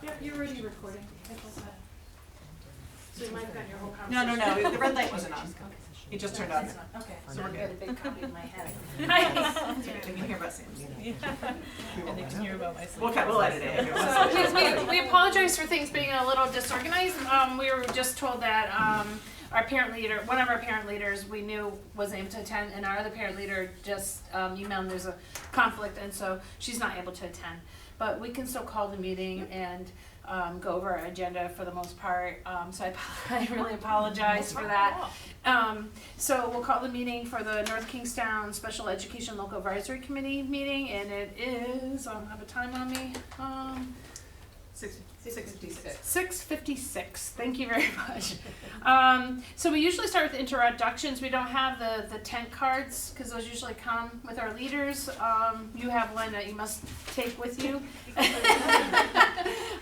Yeah, you're already recording. So you might have gotten your whole conversation. No, the red light wasn't on. It just turned on. Okay. So we're I got a good. big copy in my head. They can hear about Sam's. And they can hear about my sleep. We'll edit it. So, yes, we apologize for things being a little disorganized. We were just told that our parent leader, one of our parent leaders we knew wasn't able to attend, and our other parent leader just emailed there's a conflict, and so she's not able to attend. But we can still call the meeting and go over our agenda for the most part. So I really apologize for that. So we'll call the meeting for the North Kingstown Special Education Local Advisory Committee meeting, and it is, I don't have a time on me, 6:56. 6:56. Thank you very much. So we usually start with introductions. We don't have the tent cards because those usually come with our leaders. You have one that you must take with you. But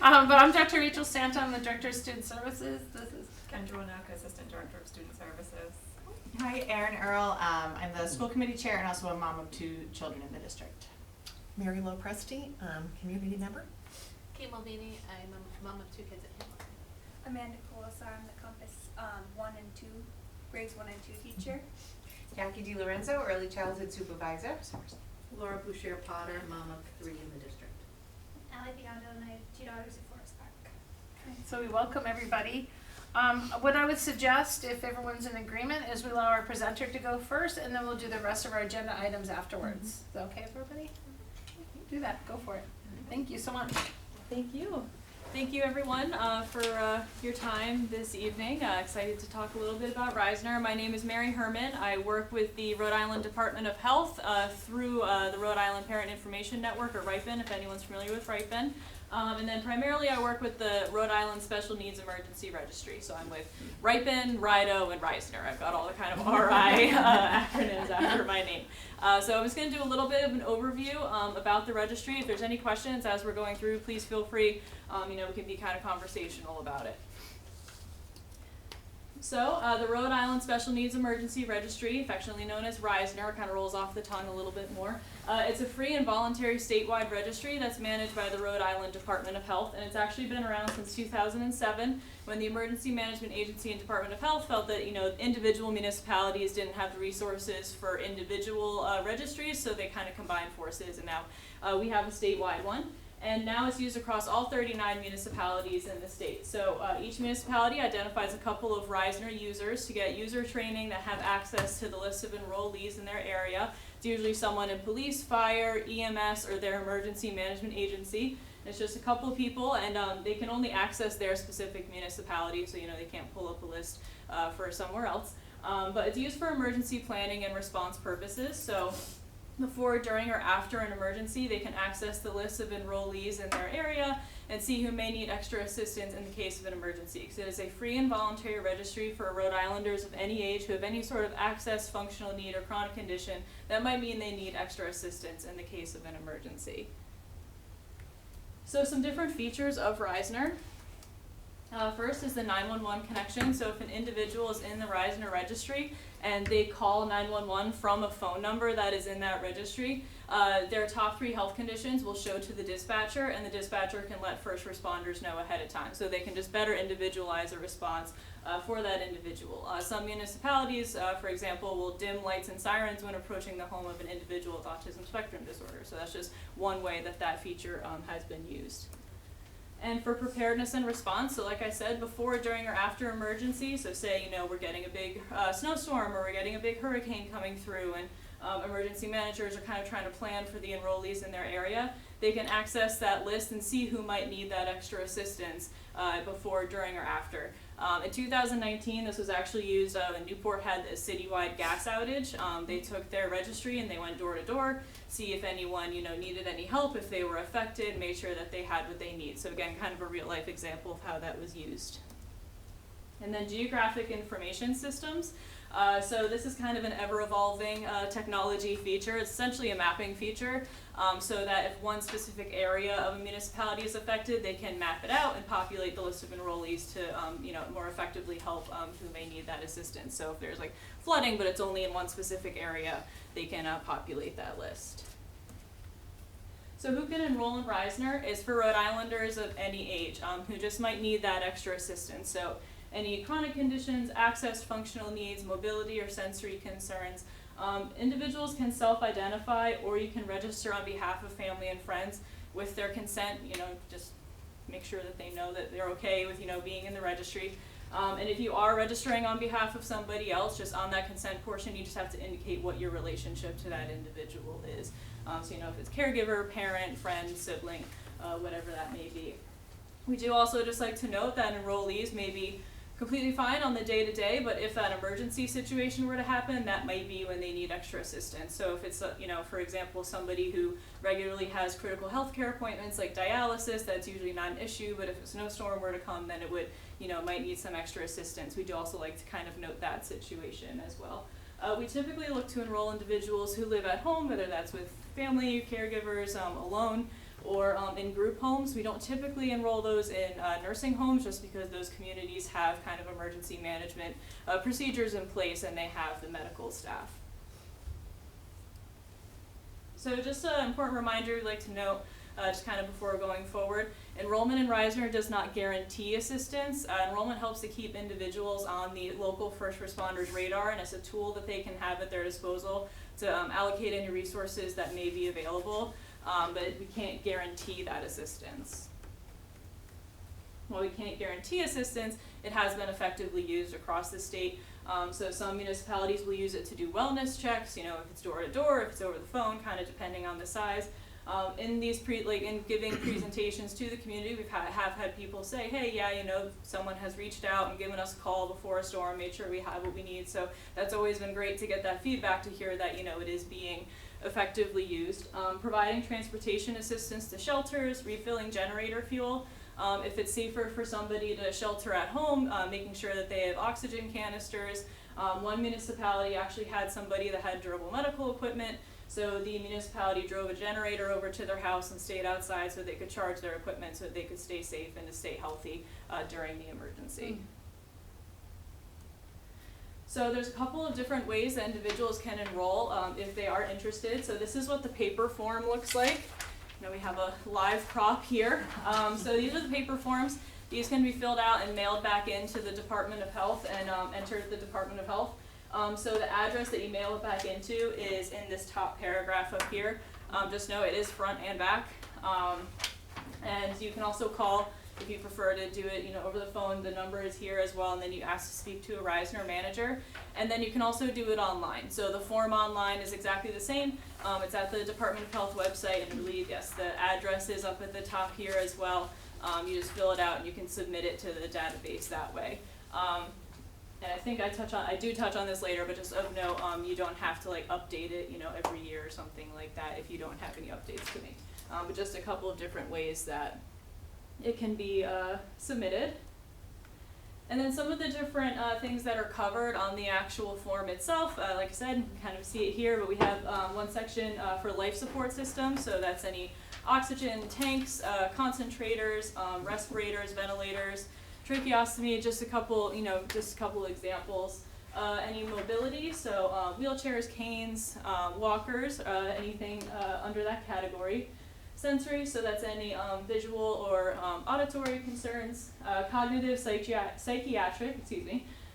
I'm Dr. Rachel Santa. I'm the Director of Student Services. This is Kendra Winoka, Assistant Director of Student Services. Hi, Erin Earl. I'm the school committee chair and also a mom of 2 children in the district. Mary Lowe Presti, community member. Kate Mulvaney, I'm a mom of 2 kids at Hamilton. Amanda Colasar, I'm the Compass 1 and 2, grades 1 and 2 teacher. Jackie DiLorenzo, Early Childhood Supervisor. Laura Boucher Potter, mom of 3 in the district. Allie Biondo, and I have 2 daughters at Forest Park. So we welcome everybody. What I would suggest, if everyone's in agreement, is we allow our presenter to go first, and then we'll do the rest of our agenda items afterwards. Is that okay for everybody? Do that. Go for it. Thank you so much. Thank you. Thank you everyone for your time this evening. Excited to talk a little bit about Reisner. My name is Mary Herman. I work with the Rhode Island Department of Health through the Rhode Island Parent Information Network, or RIPEN, if anyone's familiar with RIPEN. And then primarily I work with the Rhode Island Special Needs Emergency Registry. So I'm with RIPEN, RIDO, and Reisner. I've got all the kind of RI acronyms after my name. So I'm just going to do a little bit of an overview about the registry. If there's any questions as we're going through, please feel free. We can be kind of conversational about it. So the Rhode Island Special Needs Emergency Registry, affectionately known as Reisner, kind of rolls off the tongue a little bit more. It's a free and voluntary statewide registry that's managed by the Rhode Island Department of Health, and it's actually been around since 2007 when the Emergency Management Agency and Department of Health felt that individual municipalities didn't have the resources for individual registries, so they kind of combined forces, and now we have a statewide one. And now it's used across all 39 municipalities in the state. So each municipality identifies a couple of Reisner users to get user training that have access to the list of enrollees in their area. It's usually someone in police, fire, EMS, or their emergency management agency. It's just a couple of people, and they can only access their specific municipality, so they can't pull up a list for somewhere else. But it's used for emergency planning and response purposes. So before, during, or after an emergency, they can access the list of enrollees in their area and see who may need extra assistance in the case of an emergency. Because it is a free and voluntary registry for Rhode Islanders of any age who have any sort of access, functional need, or chronic condition that might mean they need extra assistance in the case of an emergency. So some different features of Reisner. First is the 911 connection. So if an individual is in the Reisner registry and they call 911 from a phone number that is in that registry, their top 3 health conditions will show to the dispatcher, and the dispatcher can let first responders know ahead of time. So they can just better individualize a response for that individual. Some municipalities, for example, will dim lights and sirens when approaching the home of an individual with autism spectrum disorder. So that's just one way that feature has been used. And for preparedness and response, so like I said, before, during, or after emergency, so say, we're getting a big snowstorm or we're getting a big hurricane coming through, and emergency managers are kind of trying to plan for the enrollees in their area, they can access that list and see who might need that extra assistance before, during, or after. In 2019, this was actually used when Newport had a citywide gas outage. They took their registry and they went door to door, see if anyone needed any help, if they were affected, made sure that they had what they need. So again, kind of a real life example of how that was used. And then geographic information systems. So this is kind of an ever-evolving technology feature. It's essentially a mapping feature, so that if one specific area of a municipality is affected, they can map it out and populate the list of enrollees to more effectively help who may need that assistance. So if there's flooding, but it's only in one specific area, they can populate that list. So who can enroll in Reisner is for Rhode Islanders of any age who just might need that extra assistance. So any chronic conditions, access, functional needs, mobility, or sensory concerns. Individuals can self-identify, or you can register on behalf of family and friends with their consent. Just make sure that they know that they're okay with, being in the registry. And if you are registering on behalf of somebody else, just on that consent portion, you just have to indicate what your relationship to that individual is. So if it's caregiver, parent, friend, sibling, whatever that may be. We do also just like to note that enrollees may be completely fine on the day-to-day, but if that emergency situation were to happen, that might be when they need extra assistance. So if it's, for example, somebody who regularly has critical healthcare appointments like dialysis, that's usually not an issue, but if a snowstorm were to come, then it would, might need some extra assistance. We do also like to kind of note that situation as well. We typically look to enroll individuals who live at home, whether that's with family, caregivers, alone, or in group homes. We don't typically enroll those in nursing homes just because those communities have kind of emergency management procedures in place and they have the medical staff. So just an important reminder we'd like to note, just kind of before going forward, enrollment in Reisner does not guarantee assistance. Enrollment helps to keep individuals on the local first responders radar, and it's a tool that they can have at their disposal to allocate any resources that may be available. But we can't guarantee that assistance. While we can't guarantee assistance, it has been effectively used across the state. So some municipalities will use it to do wellness checks, if it's door to door, if it's over the phone, kind of depending on the size. In these in giving presentations to the community, have had people say, hey, yeah, someone has reached out and given us a call before a storm, made sure we have what we need. So that's always been great to get that feedback, to hear that, it is being effectively used. Providing transportation assistance to shelters, refilling generator fuel. If it's safer for somebody to shelter at home, making sure that they have oxygen canisters. One municipality actually had somebody that had durable medical equipment, so the municipality drove a generator over to their house and stayed outside so they could charge their equipment so that they could stay safe and to stay healthy during the emergency. So there's a couple of different ways that individuals can enroll if they are interested. So this is what the paper form looks like. We have a live prop here. So these are the paper forms. These can be filled out and mailed back into the Department of Health and entered at the Department of Health. So the address that you mail it back into is in this top paragraph up here. Just know it is front and back. And you can also call, if you prefer to do it, over the phone. The number is here as well, and then you ask to speak to a Reisner manager. And then you can also do it online. So the form online is exactly the same. It's at the Department of Health website, and I believe, yes, the address is up at the top here as well. You just fill it out and you can submit it to the database that way. And I think I do touch on this later, but just of note, you don't have to update it, every year or something like that if you don't have any updates to make. But just a couple of different ways that it can be submitted. And then some of the different things that are covered on the actual form itself, like I said, you can kind of see it here, but we have one section for life support systems, so that's any oxygen tanks, concentrators, respirators, ventilators, tracheostomy, just a couple examples. Any mobility, so wheelchairs, canes, walkers, anything under that category. Sensory, so that's any visual or auditory concerns. Cognitive, psychiatric,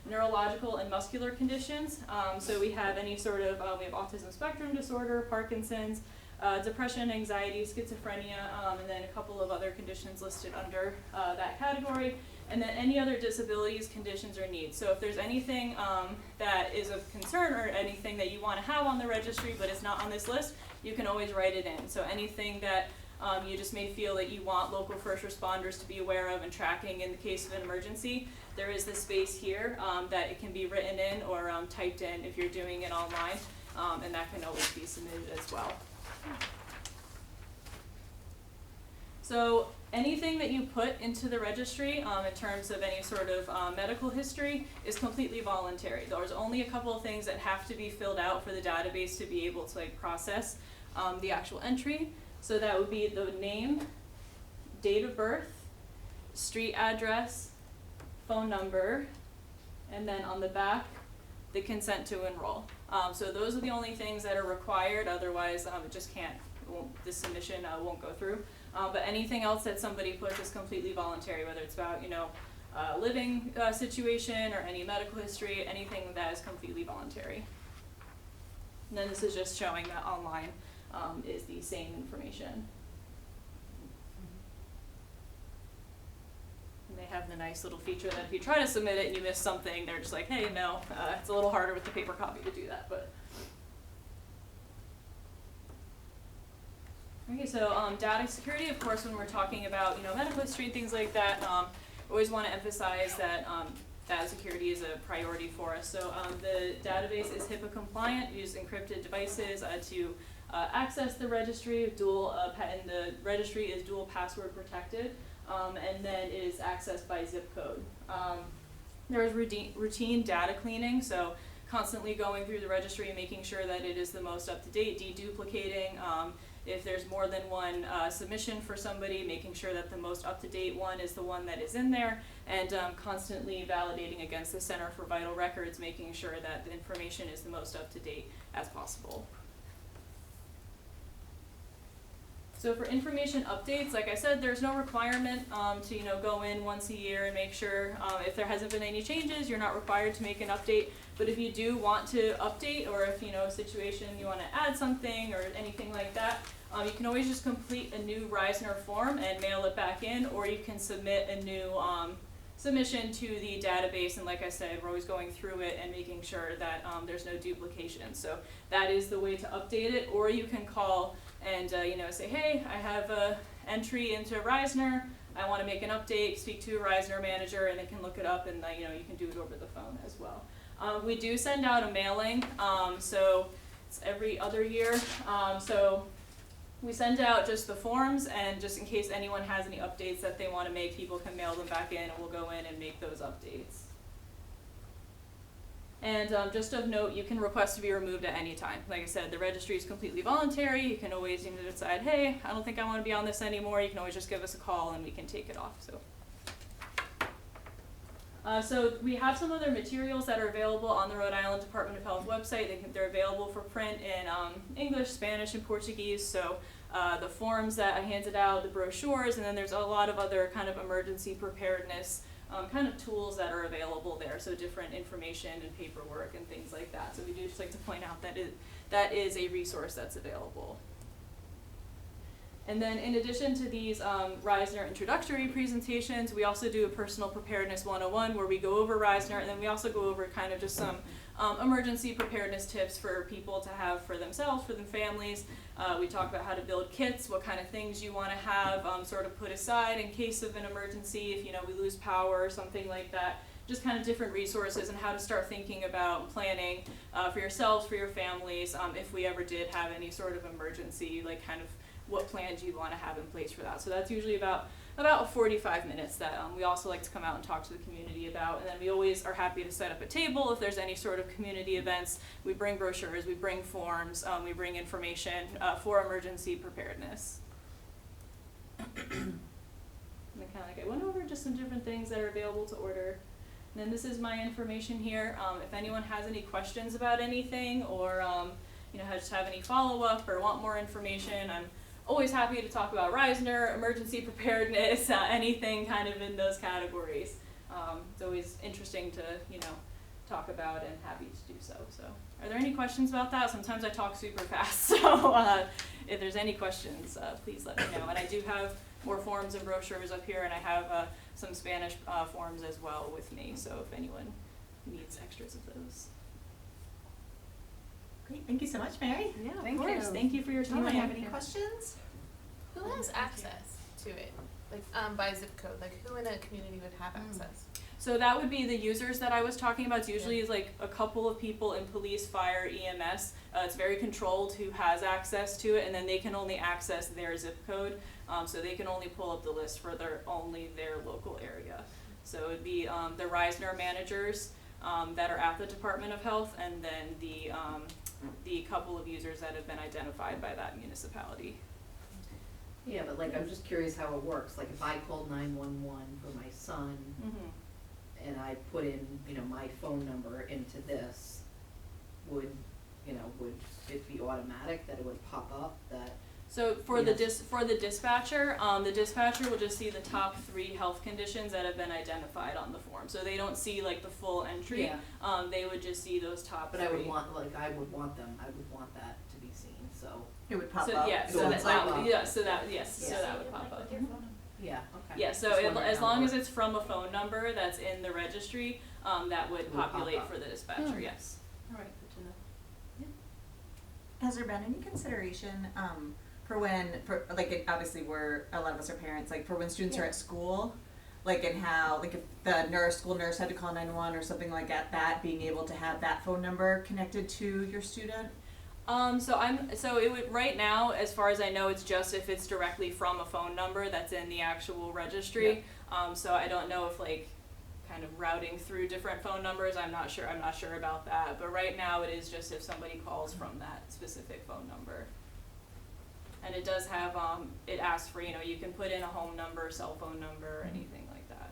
neurological and muscular conditions. So we have any sort of, we have autism spectrum disorder, Parkinson's, depression, anxiety, schizophrenia, and then a couple of other conditions listed under that category. And then any other disabilities, conditions, or needs. So if there's anything that is of concern or anything that you want to have on the registry but it's not on this list, you can always write it in. So anything that you just may feel that you want local first responders to be aware of and tracking in the case of an emergency, there is this space here that it can be written in or typed in if you're doing it online, and that can always be submitted as well. So anything that you put into the registry in terms of any sort of medical history is completely voluntary. There's only a couple of things that have to be filled out for the database to be able to process the actual entry. So that would be the name, date of birth, street address, phone number, and then on the back, the consent to enroll. So those are the only things that are required, otherwise it just can't this submission won't go through. But anything else that somebody puts is completely voluntary, whether it's about, living situation or any medical history, anything that is completely voluntary. And then this is just showing that online is the same information. And they have the nice little feature that if you try to submit it and you miss something, they're just like, hey, no, it's a little harder with the paper copy to do that, but. Okay, so data security, of course, when we're talking about, medical history and things like that, always want to emphasize that data security is a priority for us. So the database is HIPAA compliant, use encrypted devices to access the registry, and the registry is dual password protected, and then is accessed by zip code. There is routine data cleaning, so constantly going through the registry and making sure that it is the most up-to-date, deduplicating. If there's more than one submission for somebody, making sure that the most up-to-date one is the one that is in there, and constantly validating against the Center for Vital Records, making sure that the information is the most up-to-date as possible. So for information updates, like I said, there's no requirement to go in once a year and make sure if there hasn't been any changes, you're not required to make an update. But if you do want to update, or if a situation you want to add something or anything like that, you can always just complete a new Reisner form and mail it back in, or you can submit a new submission to the database. And like I said, we're always going through it and making sure that there's no duplication. So that is the way to update it. Or you can call and say, hey, I have a entry into Reisner, I want to make an update, speak to a Reisner manager, and they can look it up, and you can do it over the phone as well. We do send out a mailing, so it's every other year. So we send out just the forms, and just in case anyone has any updates that they want to make, people can mail them back in, and we'll go in and make those updates. And just of note, you can request to be removed at any time. Like I said, the registry is completely voluntary. You can always decide, hey, I don't think I want to be on this anymore. You can always just give us a call and we can take it off. So we have some other materials that are available on the Rhode Island Department of Health website. They're available for print in English, Spanish, and Portuguese. So the forms that I handed out, the brochures, and then there's a lot of other kind of emergency preparedness kind of tools that are available there, so different information and paperwork and things like that. So we do just like to point out that that is a resource that's available. And then in addition to these Reisner introductory presentations, we also do a Personal Preparedness 101 where we go over Reisner, and then we also go over kind of just some emergency preparedness tips for people to have for themselves, for their families. We talk about how to build kits, what kind of things you want to have sort of put aside in case of an emergency, if we lose power or something like that. Just kind of different resources and how to start thinking about planning for yourselves, for your families, if we ever did have any sort of emergency, like kind of what plans you want to have in place for that. So that's usually about 45 minutes that we also like to come out and talk to the community about. And then we always are happy to set up a table if there's any sort of community events. We bring brochures, we bring forms, we bring information for emergency preparedness. And then kind of like I went over just some different things that are available to order. And then this is my information here. If anyone has any questions about anything, or just have any follow-up or want more information, I'm always happy to talk about Reisner, emergency preparedness, anything kind of in those categories. It's always interesting to, talk about, and happy to do so. So, are there any questions about that? Sometimes I talk super fast, so if there's any questions, please let me know. And I do have more forms and brochures up here, and I have some Spanish forms as well with me, so if anyone needs extras of those. Great, thank you so much, Mary. Yeah, Thank of course. you. Thank you for your time. Anyone have any questions? Who has access to it? Like by zip code? Like who in a community would have access? So that would be the users that I was talking about. It's usually like a couple of people in police, fire, EMS. It's very controlled who has access to it, and then they can only access their zip code. So they can only pull up the list for only their local area. So it would be the Reisner managers that are at the Department of Health, and then the couple of users that have been identified by that municipality. Yeah, but like, I'm just curious how it works. Like, if I called 911 for my son, and I put in, my phone number into this, would it be automatic that it would pop up that So for the dispatcher will just see the top 3 health conditions that have been identified on the form. So they don't see like the full entry. Yeah. They would just see those top But 3. I would want that to be seen, so, It would pop So up. yeah, It so would that, pop up. yeah, so that yes, Yeah. so that would pop up. yeah, okay. Yeah, so Just wondering as how long it as works. it's from a phone number that's in the registry, that would It would pop populate up. for the dispatcher. Yes. All right, good to know. Has there been any consideration, for obviously a lot of us are parents, like for when students are at school, like and how, like if the school nurse had to call 911 or something like that, being able to have that phone number connected to your student? So it would, right now, as far as I know, it's just if it's directly from a phone number that's in the actual registry. So I don't know if like kind of routing through different phone numbers, I'm not sure about that. But right now it is just if somebody calls from that specific phone number. And it does have, it asks for, you can put in a home number, cell phone number, anything like that.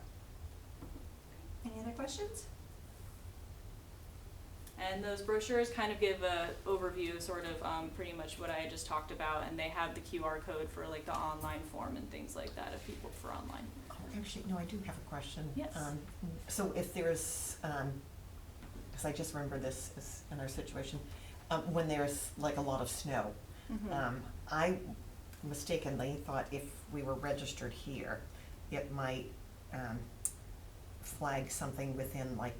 Any other questions? And those brochures kind of give a overview, sort of pretty much what I had just talked about, and they have the QR code for like the online form and things like that if people prefer online. Actually, no, I do have a question. Yes. So if there's, because I just remember this is another situation, when there's like a lot of snow, I mistakenly thought if we were registered here, it might flag something within like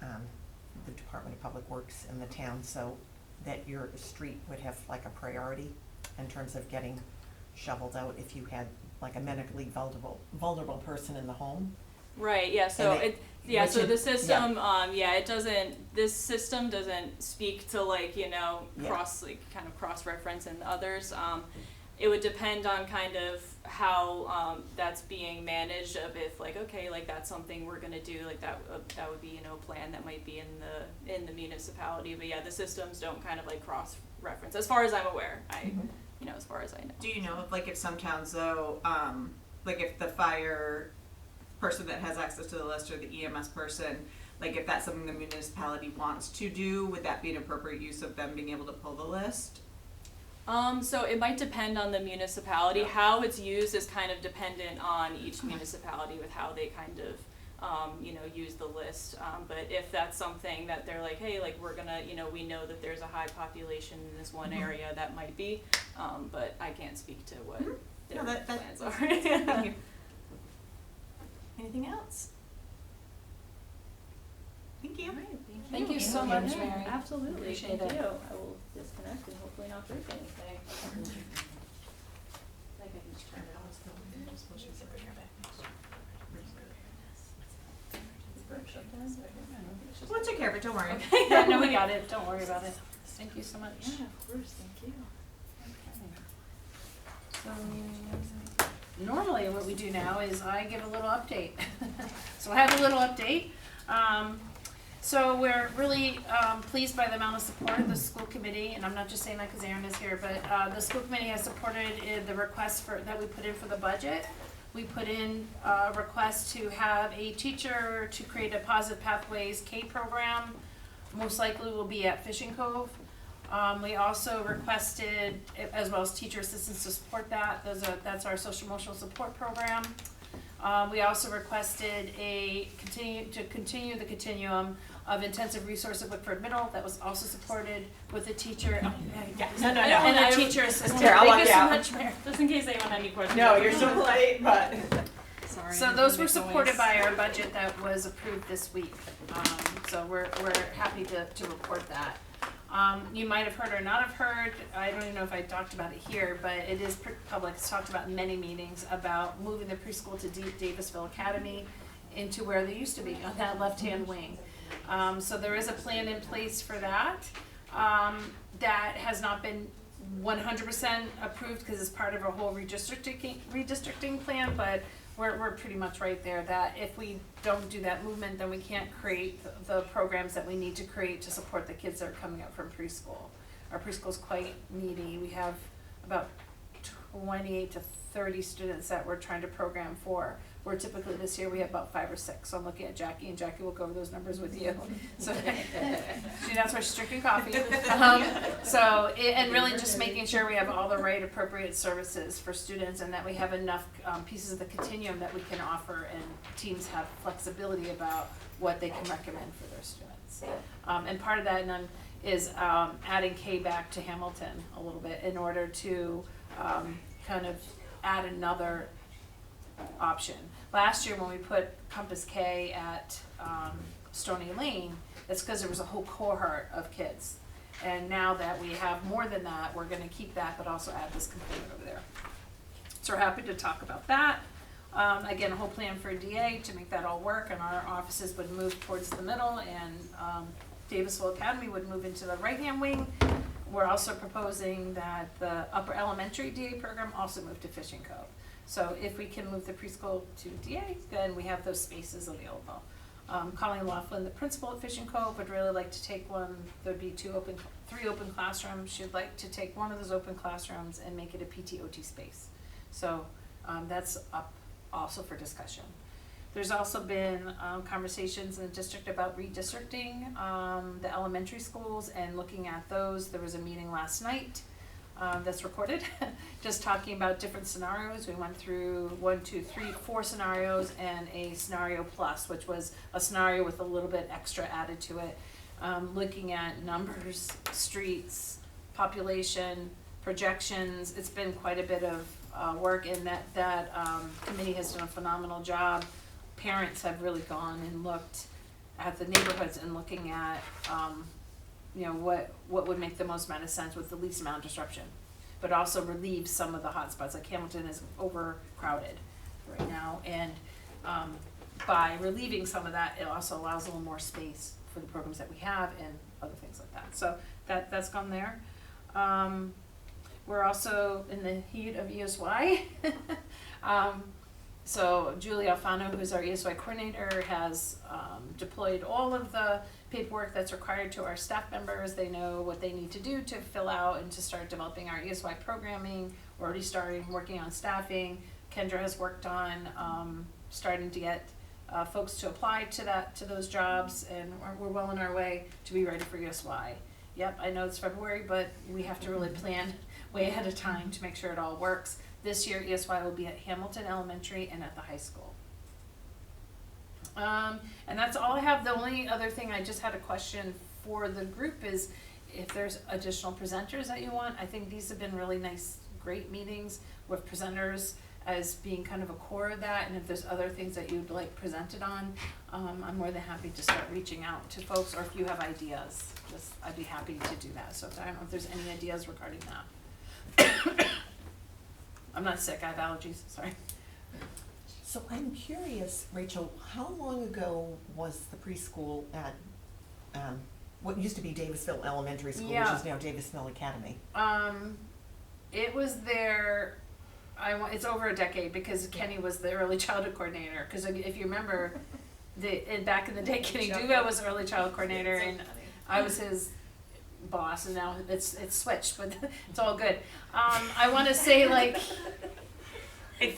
the Department of Public Works in the town, so that your street would have like a priority in terms of getting shoveled out if you had like a medically vulnerable person in the home. Right, yeah, so And so the system, this system doesn't speak to like, cross-reference and others. It would depend on kind of how that's being managed, of if like, okay, like that's something we're gonna do, like that would be, a plan that might be in the municipality. But yeah, the systems don't kind of like cross-reference, as far as I'm aware. As far as I know. Do you know if some towns though, like if the fire person that has access to the list or the EMS person, like if that's something the municipality wants to do, would that be an appropriate use of them being able to pull the list? So it might depend on the municipality. How it's used is kind of dependent on each municipality with how they kind of, use the list. But if that's something that they're like, hey, like we're gonna, we know that there's a high population in this one area, that might be. But I can't speak to what their plans are. Thank you. Anything else? Thank you. Thank you so much, Mary. Absolutely. Appreciate Thank it. you. I will disconnect and hopefully not break anything. I think I can just turn it off. We'll take care of it, don't worry. Yeah, no, we got it, don't worry about it. Thank you so much. Yeah, of course, thank you. So, normally what we do now is I give a little update. So I have a little update. So we're really pleased by the amount of support of the school committee, and I'm not just saying that because Erin is here, but the school committee has supported the request that we put in for the budget. We put in a request to have a teacher to create a Positive Pathways K program. Most likely will be at Fishing Cove. We also requested, as well as teacher assistants to support that. That's our social emotional support program. We also requested continue the continuum of intensive resource at Wickford Middle. That was also supported with a teacher. And a teacher assistant. Here, I'll walk Thank you you so out. much, Mary. Just in case anyone had any questions. No, you're so polite, but. Sorry. So those were supported by our budget that was approved this week. So we're happy to report that. You might have heard or not have heard, I don't even know if I talked about it here, but it is public, it's talked about in many meetings about moving the preschool to Davisville Academy into where they used to be, on that left-hand wing. So there is a plan in place for that. That has not been 100% approved because it's part of a whole redistricting plan, but we're pretty much right there, that if we don't do that movement, then we can't create the programs that we need to create to support the kids that are coming up from preschool. Our preschool's quite needy. We have about 28 to 30 students that we're trying to program for. where typically this year we have about 5 or 6. So I'm looking at Jackie, and Jackie will go over those numbers with you. So that's why she's drinking coffee. And really just making sure we have all the right appropriate services for students, and that we have enough pieces of the continuum that we can offer, and teams have flexibility about what they can recommend for their students. And part of that is adding K back to Hamilton a little bit in order to kind of add another option. Last year when we put Compass K at Stony Lane, it's because there was a whole cohort of kids. And now that we have more than that, we're gonna keep that, but also add this component over there. So we're happy to talk about that. Again, a whole plan for DA to make that all work, and our offices would move towards the middle, and Davisville Academy would move into the right-hand wing. We're also proposing that the upper elementary DA program also move to Fishing Cove. So if we can move the preschool to DA, then we have those spaces available. Colleen Laughlin, the principal at Fishing Cove, would really like to take one. There'd be 3 open classrooms. She'd like to take one of those open classrooms and make it a PT/OT space. So that's up also for discussion. There's also been conversations in the district about redistricting the elementary schools and looking at those. There was a meeting last night that's recorded, just talking about different scenarios. We went through 1, 2, 3, 4 scenarios and a scenario plus, which was a scenario with a little bit extra added to it, looking at numbers, streets, population, projections. It's been quite a bit of work, and that committee has done a phenomenal job. Parents have really gone and looked at the neighborhoods and looking at what would make the most amount of sense with the least amount of disruption, but also relieve some of the hot spots. Like Hamilton is overcrowded right now, and by relieving some of that, it also allows a little more space for the programs that we have and other things like that. So that's gone there. We're also in the heat of ESY. So Julie Alfano, who's our ESY coordinator, has deployed all of the paperwork that's required to our staff members. They know what they need to do to fill out and to start developing our ESY programming. We're already starting working on staffing. Kendra has worked on starting to get folks to apply to those jobs, and we're well on our way to be ready for ESY. Yep, I know it's February, but we have to really plan way ahead of time to make sure it all works. This year, ESY will be at Hamilton Elementary and at the high school. And that's all I have. The only other thing I just had a question for the group is if there's additional presenters that you want. I think these have been really nice, great meetings with presenters as being kind of a core of that. And if there's other things that you'd like presented on, I'm more than happy to start reaching out to folks, or if you have ideas, I'd be happy to do that. So I don't know if there's any ideas regarding that. I'm not sick, I have allergies, sorry. So I'm curious, Rachel, how long ago was the preschool at what used to be Davisville Elementary School, Yeah. which is now Davisville Academy? It was there, it's over a decade, because Kenny was the early childhood coordinator. Because if you remember, back in the day, Kenny Duga was early childhood coordinator, and I was his boss, and now it's switched, but it's all good. I want to say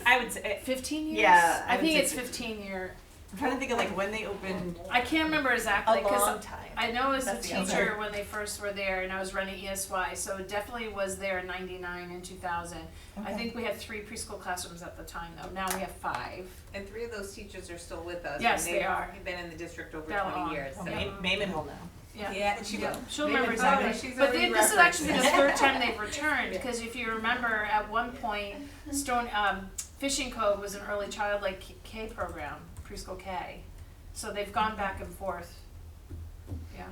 I would say 15 years. Yeah, I I think would it's say 15 year. I'm trying to think of when they opened. I can't remember exactly A because long time. I know as a That's the answer. teacher when they first were there, and I was running ESY, so it definitely was there in '99 and 2000. I Okay. think we had 3 preschool classrooms at the time, though. Now we have 5. And 3 of those teachers are still with us. Yes, and they are. They've been in the district over They're 20 on. years. So. Okay. Mayman will know. Yeah. And she will. She'll Maybe remember it's exactly. already- she's But already this is actually the referenced. 3rd time they've returned, because if you remember, at one point, Fishing Cove was an early child K program, preschool K. So they've gone back and forth. Yeah.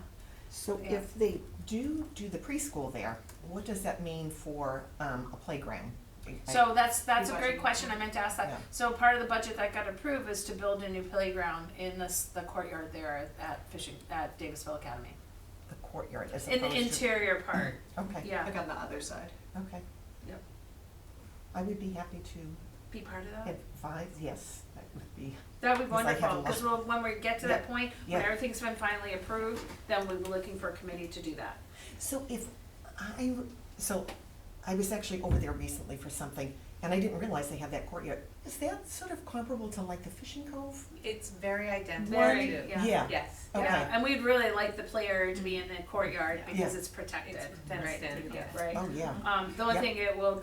So Yeah. if they do the preschool there, what does that mean for a playground? So that's a great question. I meant to ask that. Yeah. So part of the budget that got approved is to build a new playground in the courtyard there at Davisville Academy. The courtyard as In opposed the to. interior part. Okay. Yeah. Like on the other side. Okay. Yep. I would be happy to Be part of that. advise, yes, that would be. That would be Because I have wonderful, a because when we get to that point, when Yeah. everything's been finally approved, then we'll be looking for a committee to do that. So I was actually over there recently for something, and I didn't realize they have that courtyard. Is that sort of comparable to like the Fishing Cove? It's very identical Very, to, yeah. yes. Okay. Yeah, and we'd really like the play area to be in the courtyard because Yeah. it's protected. It's That's fenced in, the- yeah. Right. Oh, yeah. The only Yep. thing it will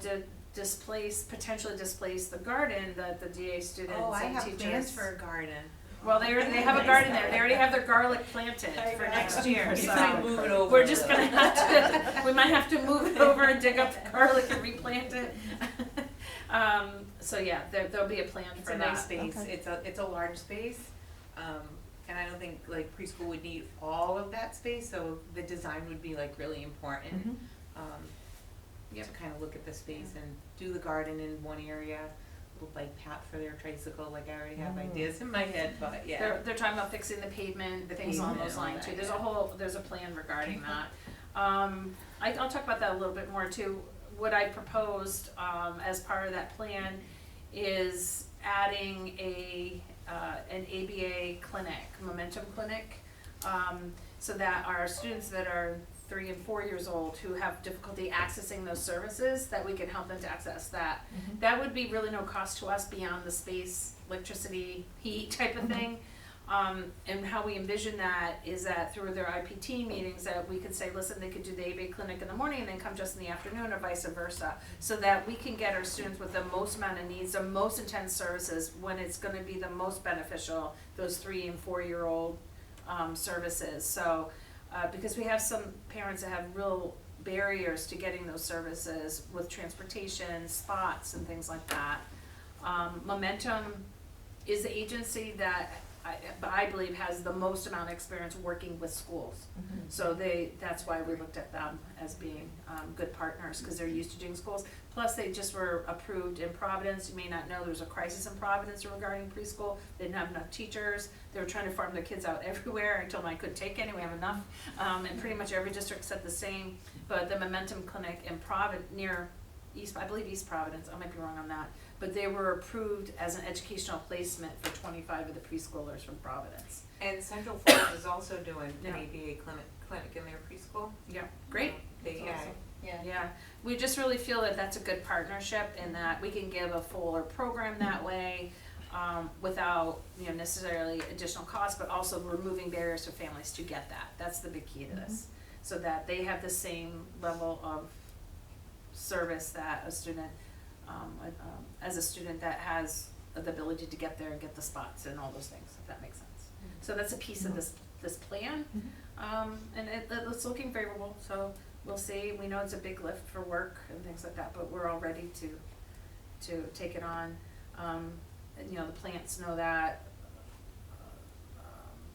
potentially displace the garden that the DA students Oh, I and have teachers. plans for a garden. Well, they have a garden there. They already have their garlic planted for next year, You so. might move it over. We're just gonna have to, we might have to move it over and dig up the garlic and replant it. So yeah, there'll be a plan It's for a that. nice space, Okay. it's a large space, and I don't think like preschool would need all of that space, so the design would be like really important. Mhm. To kind of look at the space and do the garden in one area, little bike path for their tricycle, like I already have ideas in my head, but yeah. They're talking about fixing the pavement, The things along pavement those and all lines too. that, There's a plan regarding that. I'll talk about that a little bit more too. What I proposed, as part of that plan is adding an ABA clinic, momentum clinic, so that our students that are 3 and 4 years old who have difficulty accessing those services, that we can help them to access that. Mhm. That would be really no cost to us beyond the space, electricity, heat type of thing. And how we envision that is that through their IPT meetings that we could say, listen, they could do the ABA clinic in the morning and then come just in the afternoon or vice versa. So that we can get our students with the most amount of needs, the most intense services when it's gonna be the most beneficial, those 3 and 4 year old services. So, because we have some parents that have real barriers to getting those services with transportation, spots and things like that. Momentum is the agency that I believe has the most amount of experience working with schools. Mhm. So that's why we looked at them as being good partners, because they're used to doing schools. Plus, they just were approved in Providence. You may not know, there was a crisis in Providence regarding preschool. They didn't have enough teachers. They were trying to farm their kids out everywhere. I told them I couldn't take any, we have enough. And pretty much every district said the same. But the Momentum Clinic in near East, I believe East Providence, I might be wrong on that. But they were approved as an educational placement for 25 of the preschoolers from Providence. And Central Florida is also doing an Yeah. ABA clinic in their preschool. Yeah, great. Yeah, we just really feel that that's a good partnership and that we can give a fuller program that way, without, necessarily additional costs, but also removing barriers for families to get that. That's the big key to this. So that they have the same level of service that a student, as a student that has the ability to get there and get the spots and all those things, if that makes sense. So that's a piece of this plan, and it's looking favorable, so we'll see. We know it's a big lift for work and things like that, but we're all ready to take it on. The plants know that.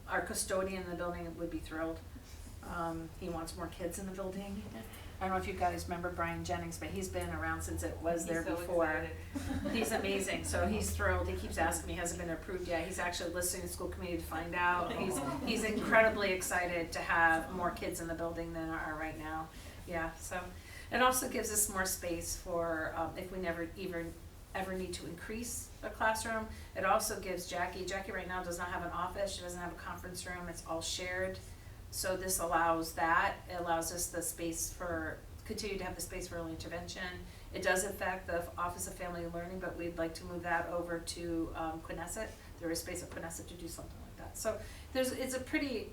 Our custodian in the building would be thrilled. He wants more kids in the building. I don't know if you guys remember Brian Jennings, but he's been around since it was there before. He's amazing, so he's thrilled. He keeps asking me, has it been approved yet? He's actually listening to school committee to find out. He's incredibly excited to have more kids in the building than are right now. Yeah, so it also gives us more space for if we never even ever need to increase a classroom. It also gives Jackie right now does not have an office. She doesn't have a conference room. It's all shared. So this allows that. It allows us the space continue to have the space for early intervention. It does affect the Office of Family and Learning, but we'd like to move that over to Quinnesset. There is space at Quinnesset to do something like that. So it's a pretty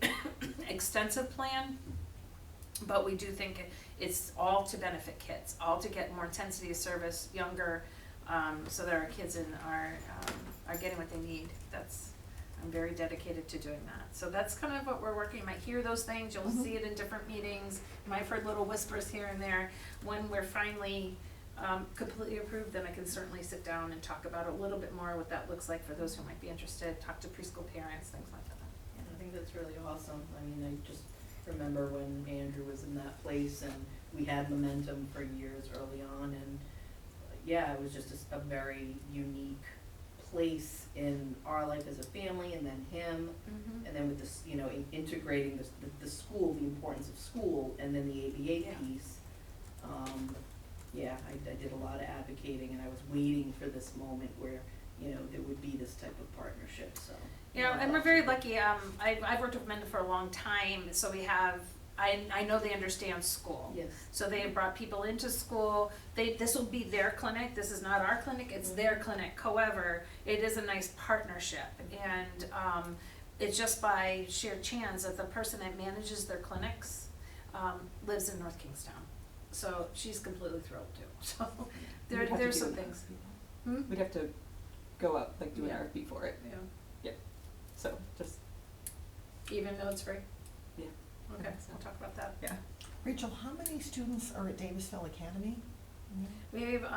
extensive plan, but we do think it's all to benefit kids, all to get more intensity of service younger, so that our kids are getting what they need. I'm very dedicated to doing that. So that's kind of what we're working. You might hear those things, you'll see it in different meetings. You might have heard little whispers here and there. When we're finally completely approved, then I can certainly sit down and talk about it a little bit more, what that looks like for those who might be interested, talk to preschool parents, things like that. Yeah, I think that's really awesome. I mean, I just remember when Andrew was in that place and we had momentum for years early on, and yeah, it was just a very unique place in our life as a family, and then him, and then with this, integrating the school, the importance of school, and then the ABA piece. I did a lot of advocating, and I was waiting for this moment where, there would be this type of partnership, so. And we're very lucky. I've worked with Menda for a long time, so we have I know they understand school. Yes. So they have brought people into school, this will be their clinic, this is not our clinic, it's their clinic. However, it is a nice partnership, and, it's just by sheer chance that the person that manages their clinics, lives in North Kingstown. So she's completely thrilled too, so We'd have to there's do some an things. RFP. We'd have to go up, like do an Yeah. RFP for it, Yeah, so just, even though it's free? Yeah. Okay, so we'll talk about that. yeah. Rachel, how many students are at Davisville Academy? We have,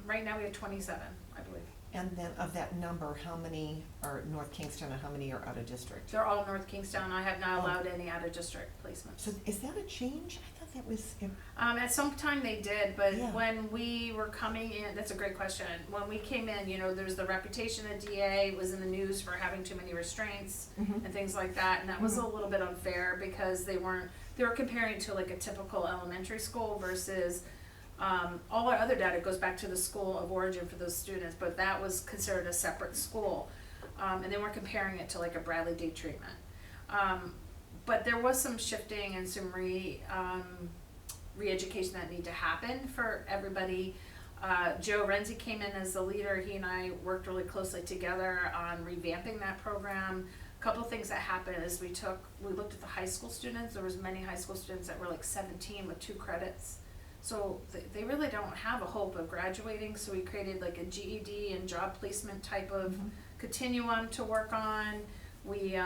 right now we have 27, I believe. And then of that number, how many are North Kingston and how many are out of district? They're all North Kingstown, I have not Oh. allowed any out-of-district placements. So is that a change? I thought that was, At some time they did, but Yeah. when we were coming in, that's a great question. When we came in, there's the reputation of DA was in the news for having too many restraints Mhm. and things like that, and that was a little bit unfair because they were comparing to like a typical elementary school versus, all our other data goes back to the school of origin for those students, but that was considered a separate school. And they weren't comparing it to like a Bradley Day treatment. But there was some shifting and some re-education that needed to happen for everybody. Joe Renzi came in as the leader. He and I worked really closely together on revamping that program. A couple of things that happened is we looked at the high school students. There was many high school students that were like 17 with 2 credits. So they really don't have a hope of graduating, so we created like a GED and job placement type of continuum to work on. We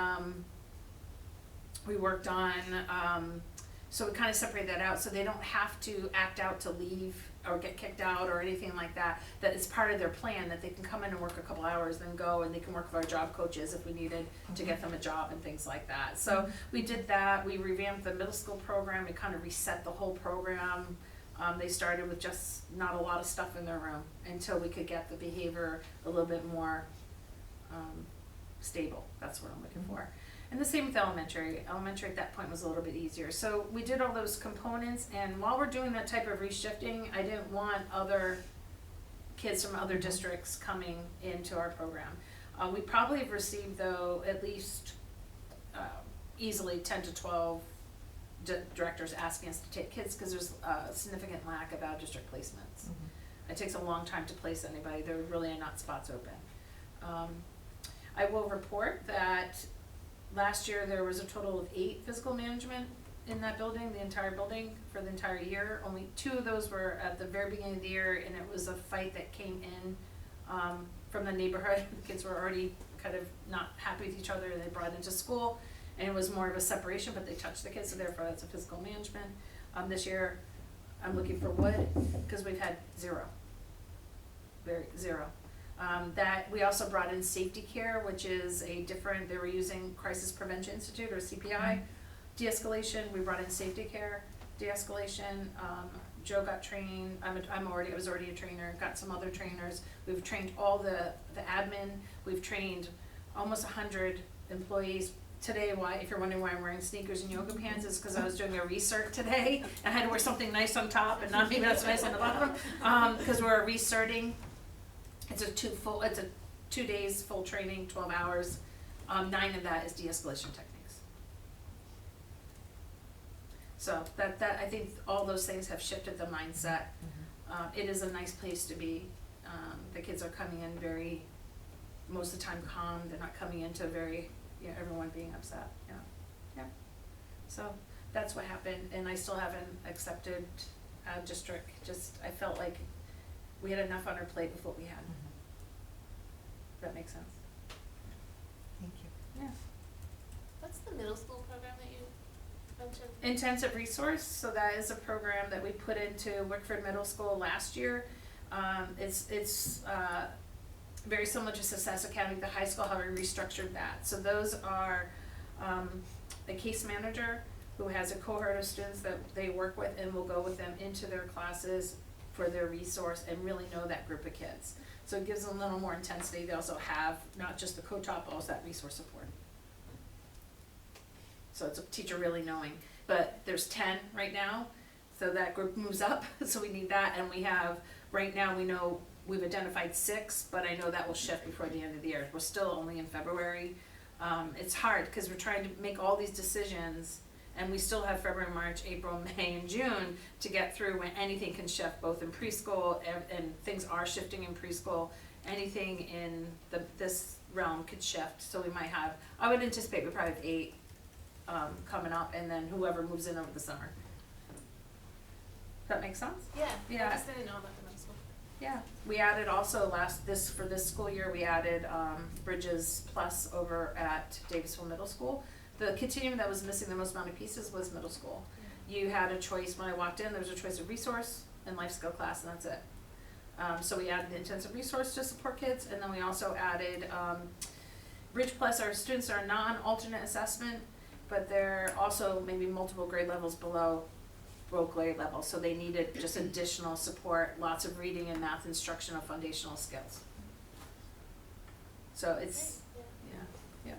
worked on, so we kind of separated that out, so they don't have to act out to leave or get kicked out or anything like that. That it's part of their plan, that they can come in and work a couple hours, then go, and they can work with our job coaches if we needed to get them a job and things like that. So we did that, we revamped the middle school program, we kind of reset the whole program. They started with just not a lot of stuff in their room until we could get the behavior a little bit more stable. That's what I'm looking for. And the same with elementary. Elementary at that point was a little bit easier. So we did all those components, and while we're doing that type of reshifting, I didn't want other kids from other districts coming into our program. We probably have received, though, at least easily 10 to 12 directors asking us to take kids because there's a significant lack of out-of-district placements. It takes a long time to place anybody. There really are not spots open. I will report that last year there was a total of 8 physical management in that building, the entire building, for the entire year. Only 2 of those were at the very beginning of the year, and it was a fight that came in from the neighborhood. The kids were already kind of not happy with each other, and they brought into school. And it was more of a separation, but they touched the kids, so therefore that's a physical management. This year, I'm looking for wood, because we've had 0. That, we also brought in safety care, which is they were using Crisis Prevention Institute, or CPI, de-escalation. We brought in safety care, de-escalation. Joe got trained, I was already a trainer, got some other trainers. We've trained all the admin, we've trained almost 100 employees. Today, if you're wondering why I'm wearing sneakers and yoga pants, is because I was doing a recert today, and I had to wear something nice on top and not maybe that's nice on the bottom, because we're recerting. It's a 2 days full training, 12 hours. 9 of that is de-escalation techniques. So that I think all those things have shifted the mindset. It is a nice place to be. The kids are coming in most of the time calm. They're not coming into everyone being upset. Yeah. So that's what happened, and I still haven't accepted district. I felt like we had enough on our plate with what we had. That makes sense. Thank you. Yeah. What's the middle school program that you mentioned? Intensive resource, so that is a program that we put into Wickford Middle School last year. It's very similar to Success Academy, the high school, how we restructured that. So those are a case manager who has a cohort of students that they work with and will go with them into their classes for their resource and really know that group of kids. So it gives them a little more intensity. They also have not just the co-taught, but also that resource support. So it's a teacher really knowing. But there's 10 right now, so that group moves up, so we need that. And we have, right now we know we've identified 6, but I know that will shift before the end of the year. We're still only in February. It's hard because we're trying to make all these decisions And we still have February, March, April, May, and June to get through when anything can shift, both in preschool and things are shifting in preschool. Anything in this realm could shift, so we might have, I would anticipate we probably have 8 coming up, and then whoever moves in over the summer. Does that make sense? Yeah. Yeah. I just didn't know about the middle school. Yeah, we added also for this school year, we added Bridges Plus over at Davisville Middle School. The continuum that was missing the most amount of pieces was middle school. You had a choice, when I walked in, there was a choice of resource and life skill class, and that's it. So we added the intensive resource to support kids, and then we also added Bridge Plus. Our students are non-alternate assessment, but they're also maybe multiple grade levels below both grade levels, so they needed just additional support, lots of reading and math instruction of foundational skills. So it's, yeah.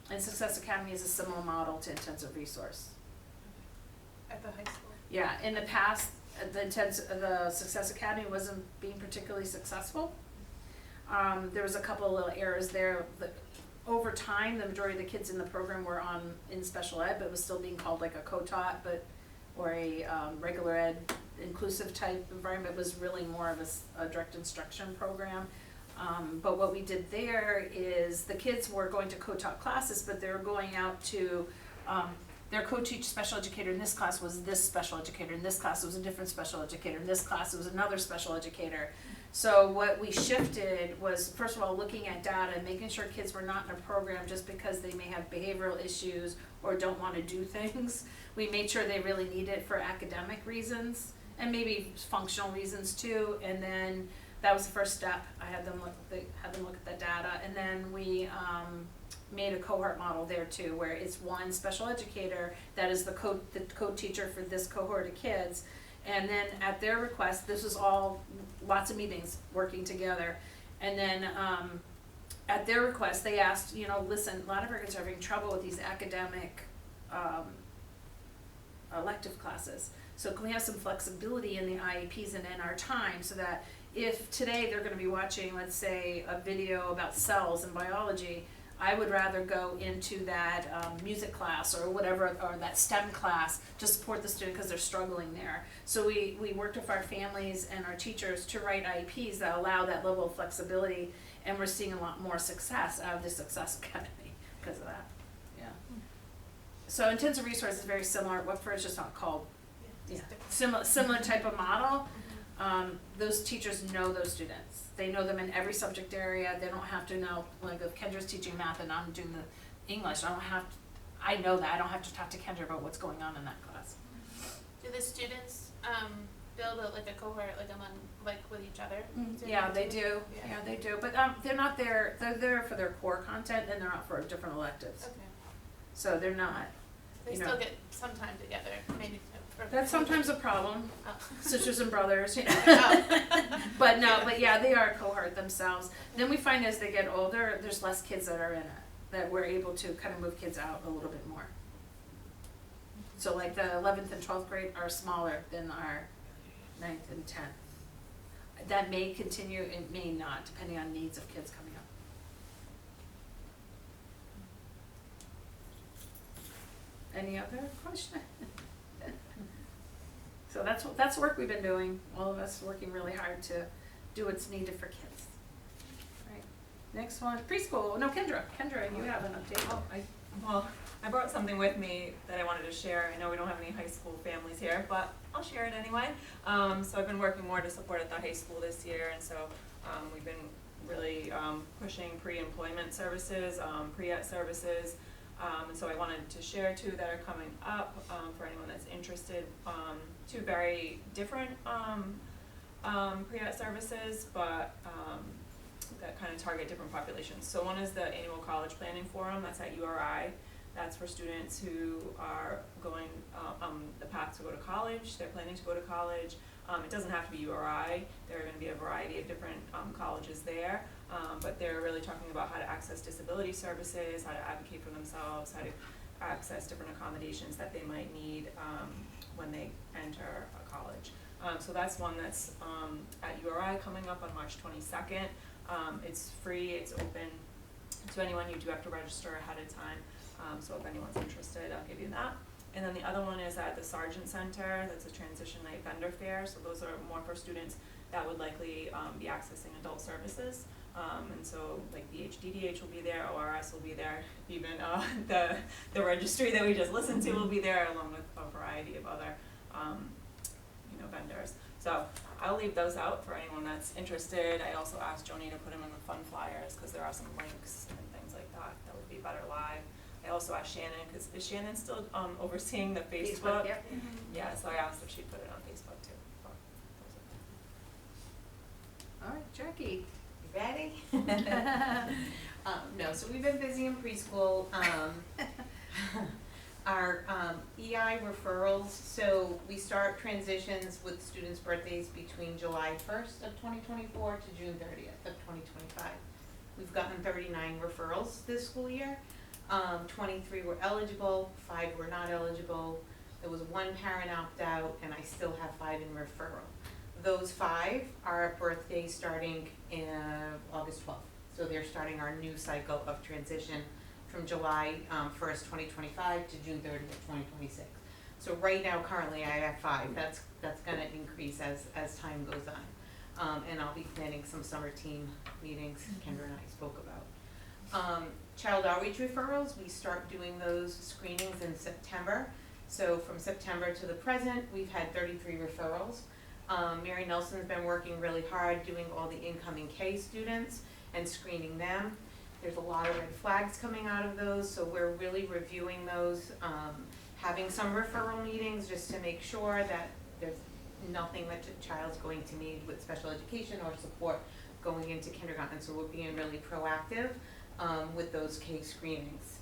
And Success Academy is a similar model to intensive resource. At the high school. Yeah, in the past, the Success Academy wasn't being particularly successful. There was a couple of little errors there. Over time, the majority of the kids in the program were in special ed, but it was still being called like a co-taught, or a regular ed inclusive type environment. It was really more of a direct instruction program. But what we did there is the kids were going to co-taught classes, but they were going out to their co-teach special educator in this class was this special educator, in this class it was a different special educator, in this class it was another special educator. So what we shifted was, first of all, looking at data and making sure kids were not in a program just because they may have behavioral issues or don't want to do things. We made sure they really need it for academic reasons and maybe functional reasons too. And then that was the first step. I had them look at the data, and then we made a cohort model there too, where it's one special educator that is the co-teacher for this cohort of kids. And then at their request, this was all lots of meetings working together. And then at their request, they asked, listen, a lot of our kids are having trouble with these academic elective classes. So can we have some flexibility in the IEPs and in our time, so that if today they're going to be watching, let's say, a video about cells and biology, I would rather go into that music class or whatever, or that STEM class to support the student because they're struggling there. So we worked with our families and our teachers to write IEPs that allow that level of flexibility, and we're seeing a lot more success out of the Success Academy because of that. Yeah. So intensive resource is very similar. What it's just not called. Yeah. Similar type of model. Those teachers know those students. They know them in every subject area. They don't have to know, like if Kendra's teaching math and I'm doing the English, I know that. I don't have to talk to Kendra about what's going on in that class. Do the students build a cohort with each other? Yeah, they do. Yeah, they do. But they're not there. They're there for their core content, and they're out for different electives. Okay. So they're not. They still get some time together, maybe. That's sometimes a problem. Oh. Sisters and brothers, Oh. But no, but yeah, they are a cohort themselves. Then we find as they get older, there's less kids that are in it, that we're able to kind of move kids out a little bit more. So like the 11th and 12th grade are smaller than our 9th and 10th. That may continue, it may not, depending on needs of kids coming up. Any other question? So that's work we've been doing, all of us working really hard to do what's needed for kids. Right. Next one, preschool. No, Kendra, you have an update. I brought something with me that I wanted to share. I know we don't have any high school families here, but I'll share it anyway. So I've been working more to support at the high school this year, and so we've been really pushing pre-employment services, pre-ET services. And so I wanted to share 2 that are coming up for anyone that's interested. 2 very different pre-ET services, but that kind of target different populations. So one is the annual college planning forum. That's at URI. That's for students who are going the path to go to college. They're planning to go to college. It doesn't have to be URI. There are going to be a variety of different colleges there. But they're really talking about how to access disability services, how to advocate for themselves, how to access different accommodations that they might need when they enter a college. So that's one that's at URI coming up on March 22nd. It's free, it's open to anyone. You do have to register ahead of time. So if anyone's interested, I'll give you that. And then the other one is at the Sergeant Center, that's a transition night vendor fair, so those are more for students that would likely be accessing adult services. And so like the HDDH will be there, ORS will be there, even the registry that we just listened to will be there, along with a variety of other vendors. So I'll leave those out for anyone that's interested. I also asked Joni to put them in the fun flyers, because there are some links and things like that that would be better live. I also asked Shannon, because is Shannon still overseeing the Facebook? Yep. Yeah, so I asked if she'd put it on Facebook too. All right, Jackie, you ready? No, so we've been busy in preschool. Our EI referrals, so we start transitions with students' birthdays between July 1st of 2024 to June 30th of 2025. We've gotten 39 referrals this school year. 23 were eligible, 5 were not eligible. There was 1 parent opt-out, and I still have 5 in referral. Those 5 are birthdays starting in August 12th. So they're starting our new cycle of transition from July 1st, 2025 to June 30th, 2026. So right now, currently, I have 5. That's gonna increase as time goes on. And I'll be planning some summer team meetings Kendra and I spoke about. Child outreach referrals, we start doing those screenings in September. So from September to the present, we've had 33 referrals. Mary Nelson's been working really hard doing all the incoming K students and screening them. There's a lot of red flags coming out of those, so we're really reviewing those, having some referral meetings just to make sure that there's nothing that the child's going to need with special education or support going into kindergarten. So we're being really proactive with those K screenings.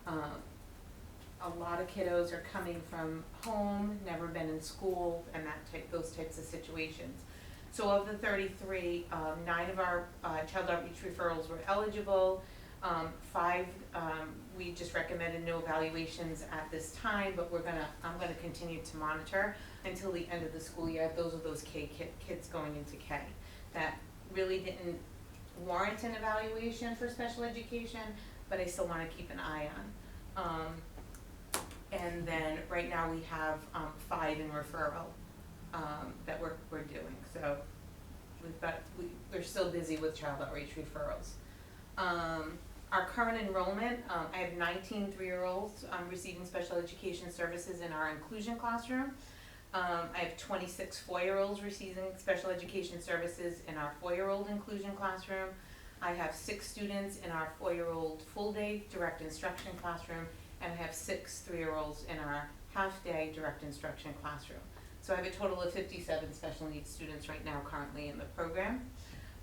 A lot of kiddos are coming from home, never been in school, and those types of situations. So of the 33, 9 of our child outreach referrals were eligible. 5, we just recommended no evaluations at this time, but I'm gonna continue to monitor until the end of the school year. Those are those kids going into K that really didn't warrant an evaluation for special education, but I still wanna keep an eye on. And then right now we have 5 in referral that we're doing. So we're still busy with child outreach referrals. Our current enrollment, I have 19 3-year-olds receiving special education services in our inclusion classroom. I have 26 4-year-olds receiving special education services in our 4-year-old inclusion classroom. I have 6 students in our 4-year-old full-day direct instruction classroom, and I have 6 3-year-olds in our half-day direct instruction classroom. So I have a total of 57 special needs students right now currently in the program.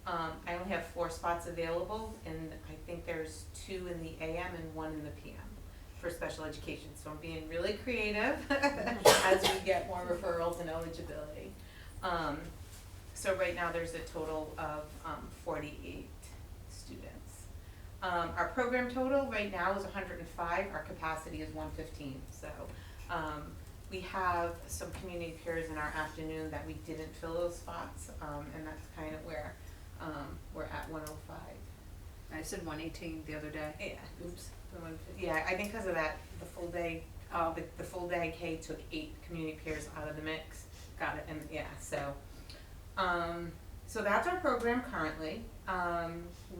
I only have 4 spots available, and I think there's 2 in the AM and 1 in the PM for special education. So I'm being really creative as we get more referrals and eligibility. So right now there's a total of 48 students. Our program total right now is 105. Our capacity is 115. So we have some community peers in our afternoon that we didn't fill those spots, and that's kind of where we're at 105. I said 118 the other day. Yeah. Oops. Yeah, I think because of that, the full day, the full day K took 8 community peers out of the mix. Got it. And yeah, so that's our program currently.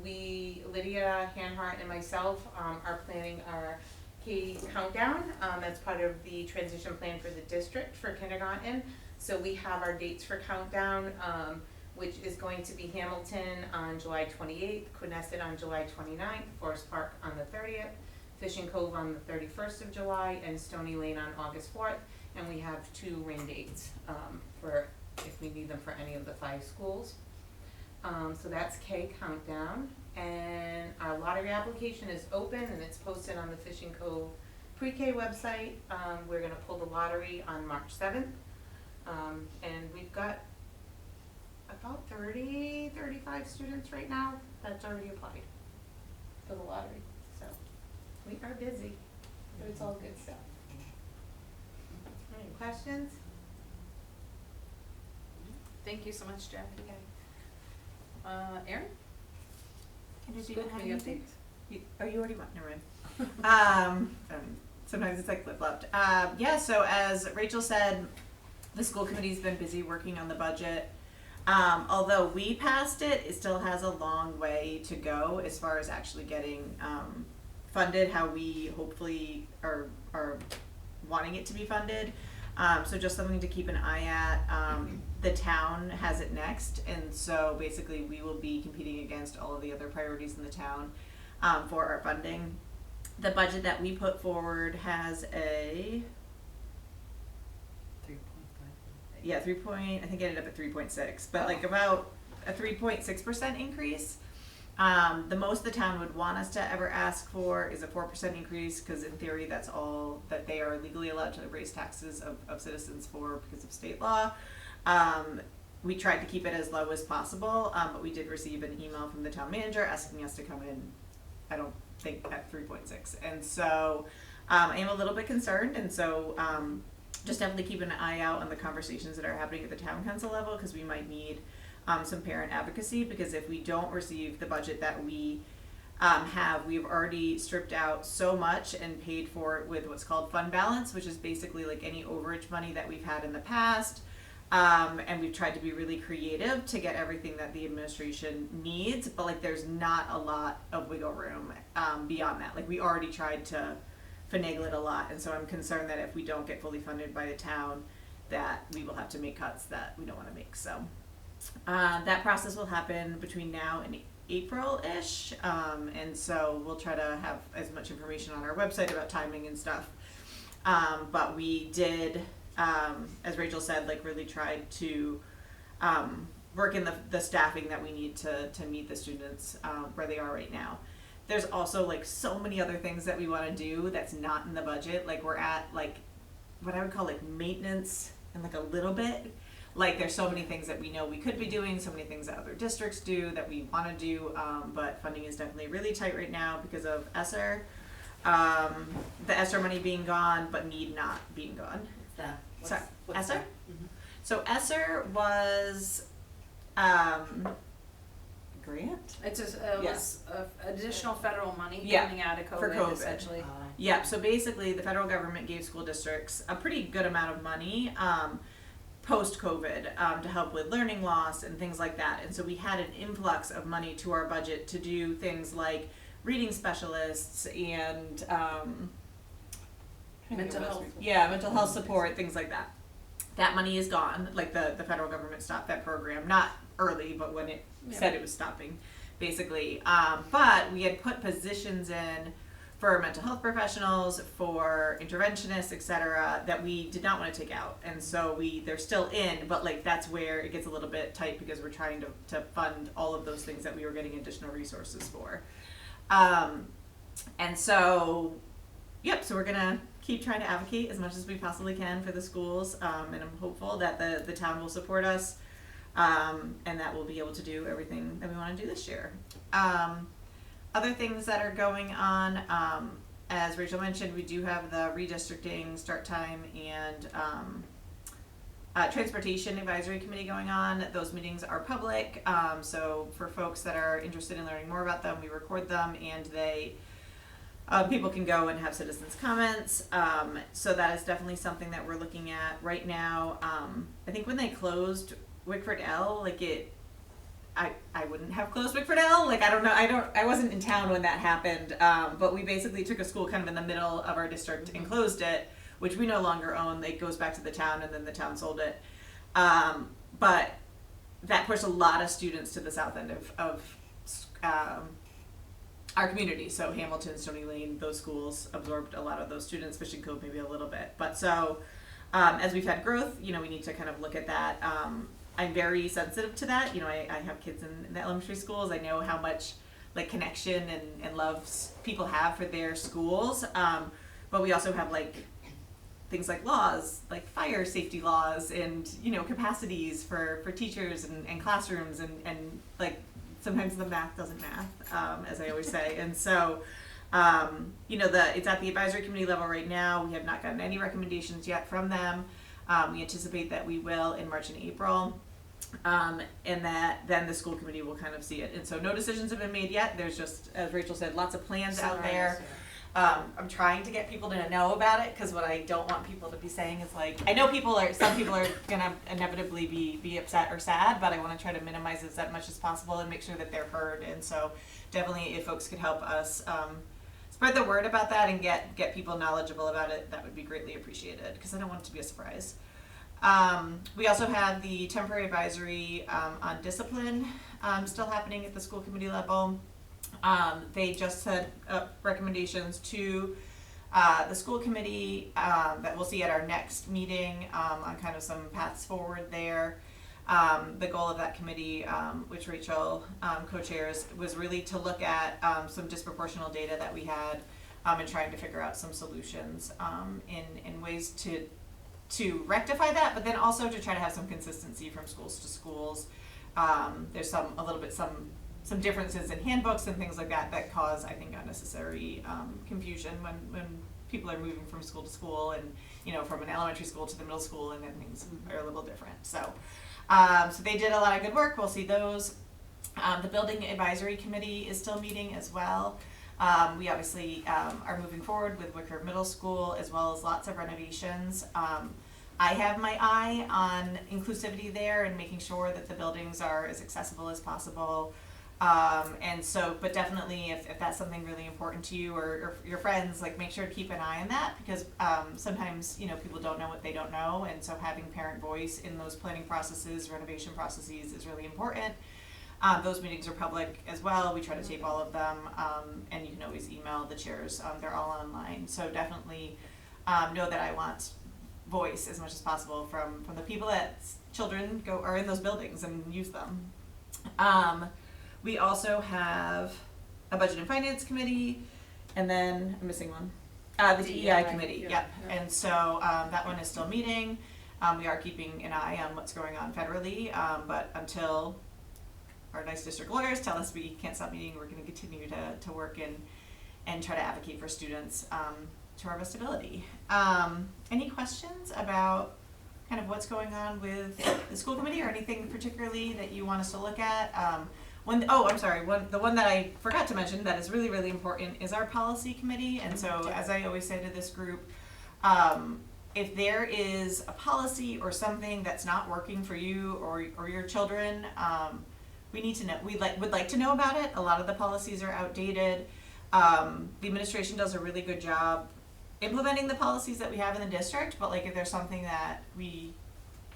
Lydia Hanhart and myself are planning our K countdown. That's part of the transition plan for the district for kindergarten. So we have our dates for countdown, which is going to be Hamilton on July 28th, Quinnesset on July 29th, Forest Park on the 30th, Fishing Cove on the 31st of July, and Stony Lane on August 4th. And we have 2 rain dates for if we need them for any of the 5 schools. So that's K countdown. And our lottery application is open and it's posted on the Fishing Cove pre-K website. We're gonna pull the lottery on March 7th. And we've got about 35 students right now that's already applied for the lottery. So we are busy, but it's all good stuff. Any questions? Thank you so much, Jackie. Okay. Erin? Can I do School have committee anything? updates? Oh, you already went, never mind. Sometimes it's like flip-flopped. Yeah, so as Rachel said, the school committee's been busy working on the budget. Although we passed it, it still has a long way to go as far as actually getting funded how we hopefully are wanting it to be funded. So just something to keep an eye at. The town has it next, and so basically we will be competing against all of the other priorities in the town for our funding. The budget that we put forward has a 3.5. I think it ended up at 3.6, but like about a 3.6% increase. The most the town would want us to ever ask for is a 4% increase, because in theory that's all that they are legally allowed to raise taxes of citizens for because of state law. We tried to keep it as low as possible, but we did receive an email from the town manager asking us to come in, I don't think at 3.6. And so I am a little bit concerned, and so just definitely keep an eye out on the conversations that are happening at the town council level, because we might need some parent advocacy, because if we don't receive the budget that we we've already stripped out so much and paid for it with what's called fund balance, which is basically like any overage money that we've had in the past. And we've tried to be really creative to get everything that the administration needs, but like there's not a lot of wiggle room beyond that. Like we already tried to finagle it a lot, and so I'm concerned that if we don't get fully funded by the town, that we will have to make cuts that we don't want to make. So that process will happen between now and April-ish, and so we'll try to have as much information on our website about timing and stuff. But we did, as Rachel said, like really tried to work in the staffing that we need to meet the students where they are right now. There's also like so many other things that we want to do that's not in the budget. Like we're at like what I would call like maintenance and like a little bit. Like there's so many things that we know we could be doing, so many things that other districts do that we want to do, but funding is definitely really tight right now because of ESSER. The ESSER money being gone, but need not being gone. Sorry, ESSER? Mm-hmm. So ESSER was grant? It was additional federal money Yeah, coming out of for COVID, COVID. essentially. Yeah, so basically the federal government gave school districts a pretty good amount of money post-COVID to help with learning loss and things like that. And so we had an influx of money to our budget to do things like reading specialists and Mental health. mental health support, things like that. That money is gone. Like the federal government stopped that program, not early, but when it said it was stopping, basically. But we had put positions in for mental health professionals, for interventionists, etc., that we did not want to take out. And so they're still in, but like that's where it gets a little bit tight because we're trying to fund all of those things that we were getting additional resources for. And so, so we're gonna keep trying to advocate as much as we possibly can for the schools, and I'm hopeful that the town will support us, and that we'll be able to do everything that we want to do this year. Other things that are going on, as Rachel mentioned, we do have the redistricting start time and transportation advisory committee going on. Those meetings are public, so for folks that are interested in learning more about them, we record them, and they people can go and have citizens' comments. So that is definitely something that we're looking at right now. I think when they closed Wickford L, like I wouldn't have closed Wickford L. Like I wasn't in town when that happened. But we basically took a school kind of in the middle of our district and closed it, which we no longer own. It goes back to the town, and then the town sold it. But that pushed a lot of students to the south end of our community. So Hamilton, Stony Lane, those schools absorbed a lot of those students. Fishing Cove maybe a little bit. But so as we've had growth, we need to kind of look at that. I'm very sensitive to that. I have kids in the elementary schools. I know how much like connection and love people have for their schools. But we also have like things like laws, like fire safety laws and, capacities for teachers and classrooms and like sometimes the math doesn't math, as I always say. And so, it's at the advisory committee level right now. We have not gotten any recommendations yet from them. We anticipate that we will in March and April. And that then the school committee will kind of see it. And so no decisions have been made yet. There's just, as Rachel said, lots of plans out there. I'm trying to get people to know about it, because what I don't want people to be saying is like, I know some people are gonna inevitably be upset or sad, but I wanna try to minimize this as much as possible and make sure that they're heard. And so definitely if folks could help us, spread the word about that and get people knowledgeable about it, that would be greatly appreciated, because I don't want it to be a surprise. We also have the temporary advisory on discipline still happening at the school committee level. They just sent up recommendations to the school committee that we'll see at our next meeting on kind of some paths forward there. The goal of that committee, which Rachel co-chairs, was really to look at some disproportional data that we had and trying to figure out some solutions in ways to rectify that, but then also to try to have some consistency from schools to schools. There's some differences in handbooks and things like that cause, I think, unnecessary confusion when people are moving from school to school, and from an elementary school to the middle school, and then things are a little different. So they did a lot of good work. We'll see those. The building advisory committee is still meeting as well. We obviously are moving forward with Wicker Middle School, as well as lots of renovations. I have my eye on inclusivity there and making sure that the buildings are as accessible as possible. But definitely if that's something really important to you or your friends, like, make sure to keep an eye on that, because sometimes, people don't know what they don't know, and so having parent voice in those planning processes, renovation processes, is really important. Those meetings are public as well. We try to tape all of them, and you can always email the chairs. They're all online. So definitely know that I want voice as much as possible from the people that children are in those buildings and use them. We also have a budget and finance committee, and then I'm missing one. The DEI committee, yep. And so that one is still meeting. We are keeping an eye on what's going on federally, but until our nice district lawyers tell us we can't stop meeting, we're going to continue to work and try to advocate for students to our best ability. Any questions about kind of what's going on with the school committee, or anything particularly that you want us to look at? The one that I forgot to mention that is really, really important is our policy committee. And so, as I always say to this group, if there is a policy or something that's not working for you or your children, we need to know. Would like to know about it. A lot of the policies are outdated. The administration does a really good job implementing the policies that we have in the district, but if there's something that we,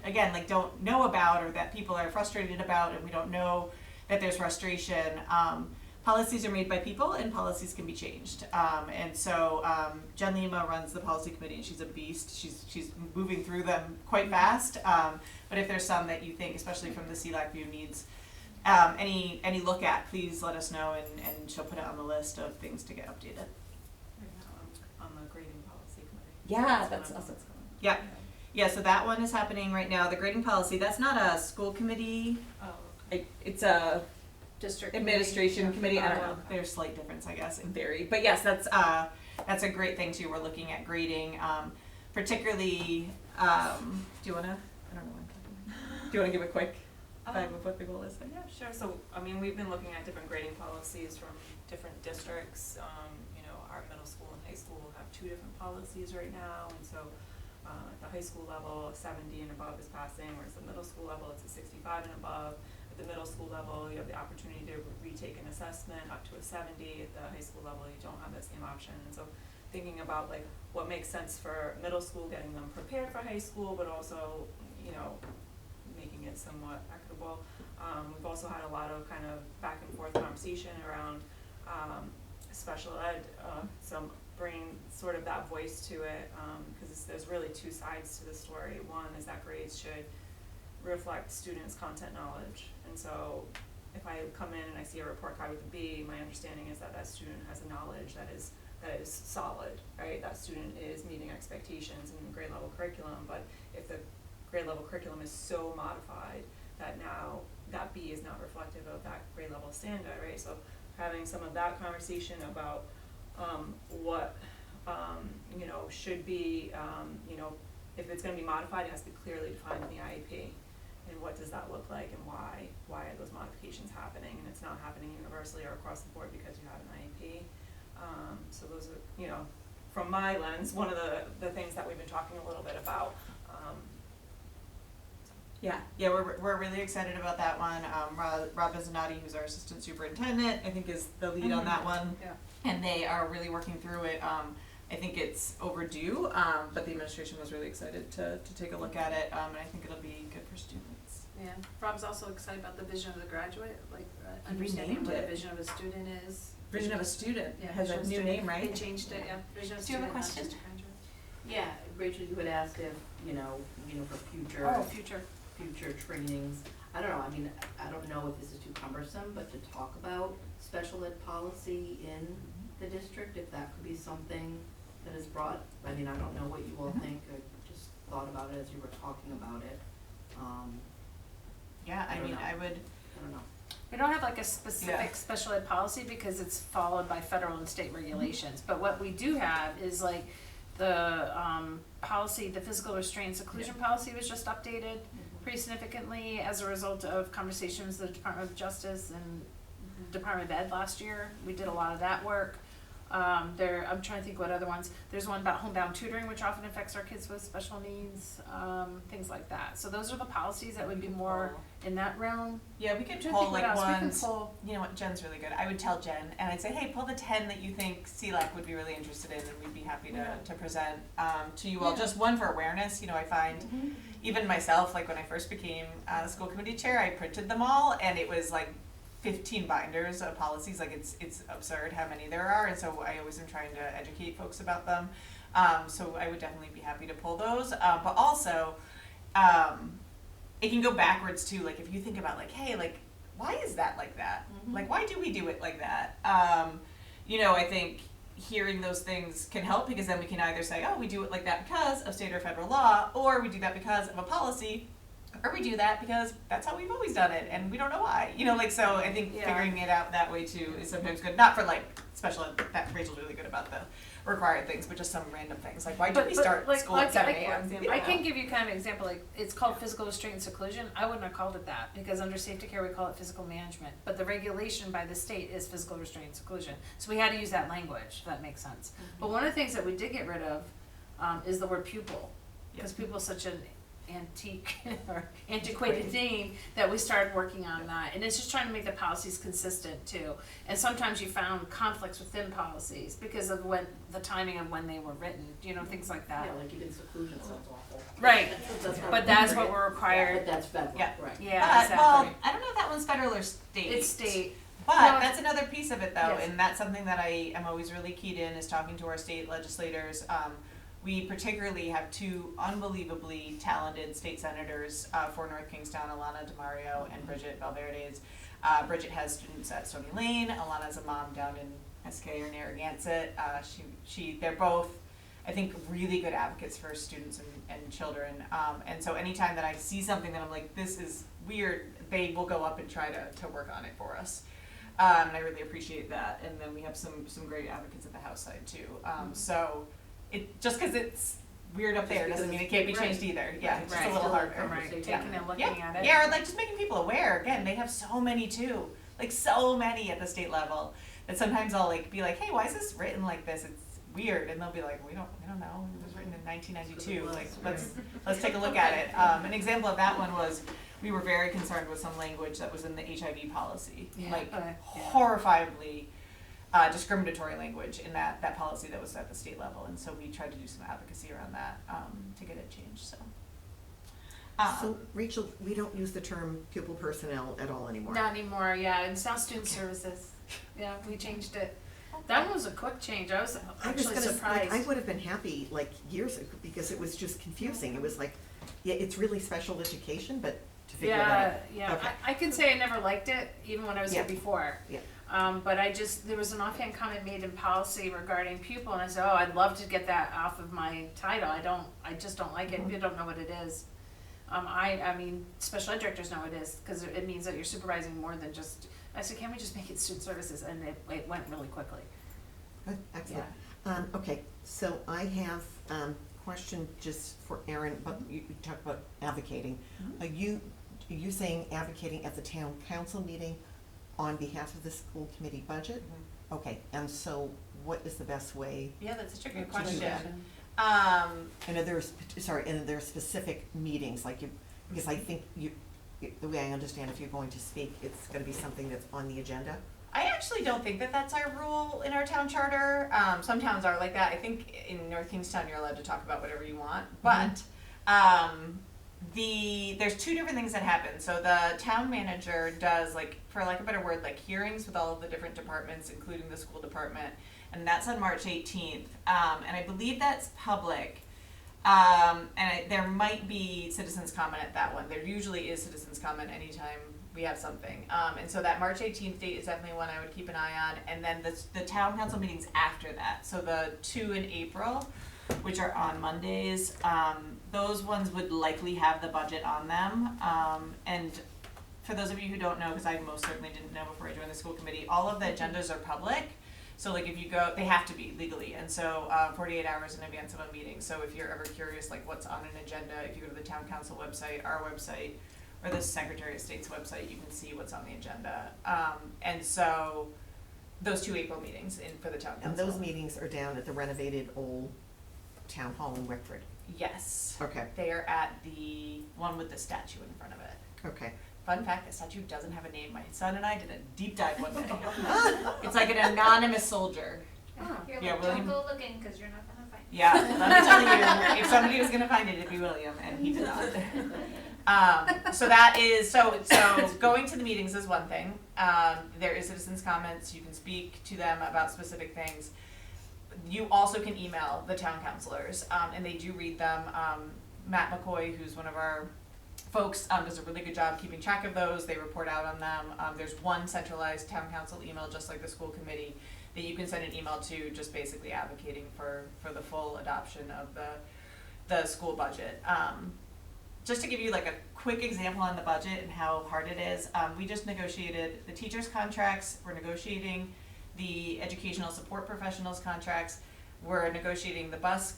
again, don't know about, or that people are frustrated about, and we don't know that there's frustration, policies are made by people, and policies can be changed. And so Jen Lima runs the policy committee, and she's a beast. She's moving through them quite fast. But if there's some that you think, especially from the SELAC view, needs any look at, please let us know, and she'll put it on the list of things to get updated. On the grading policy committee. Yeah, that's awesome. Yeah. Yeah, so that one is happening right now. The grading policy, that's not a school committee. Oh. It's a District administration committee. I don't know. Okay. There's slight difference, I guess, in theory. But yes, that's a great thing too. We're looking at grading, particularly. Do you wanna? I don't know. Do you wanna give a quick vibe of what the goal is? Yeah, sure. So, we've been looking at different grading policies from different districts. Our middle school and high school have 2 different policies right now, and so at the high school level, 70 and above is passing, whereas the middle school level, it's a 65 and above. At the middle school level, you have the opportunity to retake an assessment up to a 70. At the high school level, you don't have that same option. And so thinking about what makes sense for middle school, getting them prepared for high school, but also, making it somewhat equitable. We've also had a lot of kind of back and forth conversation around special ed, so bringing sort of that voice to it, because there's really 2 sides to the story. One is that grades should reflect students' content knowledge, and so if I come in and I see a report card with a B, my understanding is that student has a knowledge that is solid, right? That student is meeting expectations in the grade level curriculum, but if the grade level curriculum is so modified that now that B is not reflective of that grade level standard, right? So having some of that conversation about what should be, if it's going to be modified, it has to be clearly defined in the IEP. and what does that look like and why are those modifications happening, and it's not happening universally or across the board because you have an IEP. So those are, you know, from my lens, one of the things that we've been talking a little bit about. Yeah, we're really excited about that one. Rob Bizzanati, who's our assistant superintendent, I think is the lead on that one. Yeah. And they are really working through it. I think it's overdue, but the administration was really excited to take a look at it, and I think it'll be good for students. Yeah, Rob's also excited about the vision of the graduate, like He understanding renamed what it. a vision of a student is. Vision of a Student Yeah, has a vision of new student. name, right? They changed it, yeah. Vision of Do you have a student, not question? just a graduate. Yeah, Rachel, you had asked if, you know, for future. Oh, future. Future trainings, I don't know, I mean, I don't know if this is too cumbersome, but to talk about special ed policy in the district, if that could be something that is brought, I mean, I don't know what you all think, I just thought about it as you were talking about it. Yeah, I I don't mean, know. I would, I don't know. We don't have like a specific Yeah. special ed policy because it's followed by federal and state regulations, but what we do have is like the policy, the physical restraint and seclusion policy was just updated pretty significantly as a result of conversations with the Department of Justice and Department of Ed last year. We did a lot of that work. I'm trying to think what other ones. There's one about homebound tutoring, which often affects our kids with special needs, things like that. So those are the policies that would be more in that realm. yeah, we could I'm trying to pull think what like else. We can ones, pull- you know what, Jen's really good. I would tell Jen, and I'd say, hey, pull the 10 that you think SELAC would be really interested in, and we'd be happy to present to you all. Yeah. Just one for awareness, you know, I find, even myself, like when I first became school committee chair, I printed them all, and it was like 15 binders of policies, like it's absurd how many there are, and so I always am trying to educate folks about them. So I would definitely be happy to pull those, but also, it can go backwards too, like if you think about like, hey, like, why is that like that? Like, why do we do it like that? You know, I think hearing those things can help, because then we can either say, oh, we do it like that because of state or federal law, or we do that because of a policy, or we do that because that's how we've always done it and we don't know why. You know, like, so I think Yeah. figuring it out that way too is sometimes good. Not for like special ed, that Rachel's really good about the required things, but just some random things. Like, why do we start school at 7 a.m.? I can give you kind of an example, like, it's called physical restraint and seclusion. I wouldn't have called it that, because under safety care, we call it physical management. But the regulation by the state is physical restraint and seclusion. So we had to use that language, if that makes sense. But one of the things that we did get rid of is the word pupil, because pupil is such an antique or antiquated name that we started working on that, and it's just trying to make the policies consistent too. And sometimes you found conflicts within policies because of when the timing of when they were written, you know, things like that. Yeah, like even seclusion sounds awful. Right, That's not but that's what appropriate. we're required. But that's federal, Yeah. right. Yeah, But, well, exactly. I don't know if that one's federal or state. It's state. But No, that's another piece of it though, Yes. and that's something that I am always really keyed in, is talking to our state legislators. We particularly have two unbelievably talented state senators for North Kingstown, Alana DeMario and Bridget Valverdes. Bridget has students at Stony Lane. Alana's a mom down in SK or Narragansett. They're both, I think, really good advocates for students and children. And so anytime that I see something that I'm like, this is weird, they will go up and try to work on it for us. And I really appreciate that. And then we have some great advocates at the House side too. So it, just because it's weird up Just there because doesn't mean it it's can't be right. changed either. Yeah, it's just Right. a little Still a harder. conversation. Right, taking and looking at it. Yeah, or like just making people aware. Again, they have so many too. Like so many at the state level that sometimes I'll like be like, hey, why is this written like this? It's weird. And they'll be like, we don't know. It was written in 1992. Like let's take a look at it. An example of that one was, we were very concerned with some language that was in the HIV policy. Yeah. Like Yeah. horrifyingly discriminatory language in that policy that was at the state level, and so we tried to do some advocacy around that to get it changed. So, Rachel, we don't use the term pupil personnel at all anymore. Not anymore, yeah, it's now student services. Yeah, we changed it. That one was a quick change. I was I was actually gonna, surprised. like, I would have been happy like years ago because it was just confusing. It was like, yeah, it's really special education, but to figure it out. Yeah, Okay. I can say I never liked it, even when I was here Yeah. before. Yeah. But there was an offhand comment made in policy regarding pupil, and I said, oh, I'd love to get that off of my title. I just don't like it. Mm-hmm. People don't know what it is. I mean, special ed directors know what it is, because it means that you're supervising more than just, I said, can't we just make it student services? And it went really quickly. Good, excellent. Okay, so I have question just for Erin, but you talked about advocating. are you saying advocating at the town council meeting on behalf of the school committee budget? Okay, and so what is the best way? Yeah, that's such a good To do question. that. And are there, and are there specific meetings, like you, because I think you, the way I understand, if you're going to speak, it's gonna be something that's on the agenda? I actually don't think that that's our rule in our town charter. Some towns are like that. I think in North Kingstown you're allowed to talk about whatever you want, but there's two different things that happen. So the town manager does, like, for lack of a better word, like hearings with all of the different departments, including the school department, and that's on March 18th. And I believe that's public. There might be citizens comment at that one. There usually is citizens comment anytime we have something. And so that March 18th date is definitely one I would keep an eye on. And then the town council meetings after that. So the 2 in April, which are on Mondays, those ones would likely have the budget on them. And for those of you who don't know, because I most certainly didn't know before I joined the school committee, all of the agendas are public. So like if you go, they have to be legally, and so 48 hours in advance of a meeting. So if you're ever curious like what's on an agenda, if you go to the town council website, our website, or the Secretary of State's website, you can see what's on the agenda. And so those 2 April meetings for the town council. And those meetings are down at the renovated old town hall in Wickford? Yes. Okay, They are at the one with the statue in front of it. okay. Fun fact, the statue doesn't have a name. My son and I did a deep dive one day. It's like an anonymous soldier. You're Yeah, like, William- don't go looking, cause you're not gonna find it. Yeah, let me tell you, if somebody was gonna find it, it'd be William, and he did not. So that is, so going to the meetings is one thing. There is citizens' comments, you can speak to them about specific things. You also can email the town councilors, and they do read them. Matt McCoy, who's one of our folks, does a really good job keeping track of those. They report out on them. There's one centralized town council email, just like the school committee, that you can send an email to, just basically advocating for the full adoption of the school budget. Just to give you like a quick example on the budget and how hard it is, we just negotiated the teachers' contracts. We're negotiating the educational support professionals' contracts. We're negotiating the bus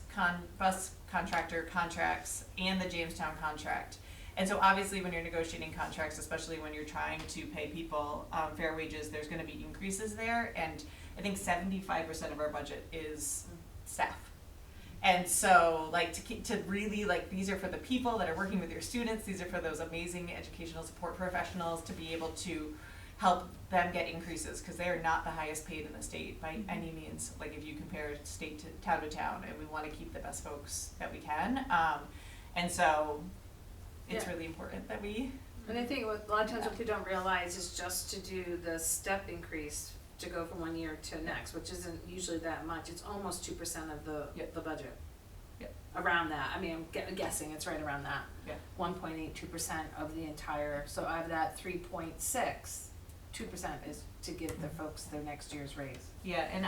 contractor contracts and the Jamestown contract. And so obviously when you're negotiating contracts, especially when you're trying to pay people fair wages, there's gonna be increases there. And I think 75% of our budget is staff. And so like to really, like, these are for the people that are working with your students, these are for those amazing educational support professionals to be able to help them get increases, because they are not the highest paid in the state by any means, like if you compare state to town, and we wanna keep the best folks that we can. And so it's really important that we. And I think what a lot of times what people don't realize is just to do the step increase to go from one year to next, which isn't usually that much, it's almost 2% of the budget. Yep. Around that, I mean, I'm guessing it's right around that. Yeah. 1.82% of the entire, so out of that 3.6, 2% is to give the folks their next year's raise. Yeah, and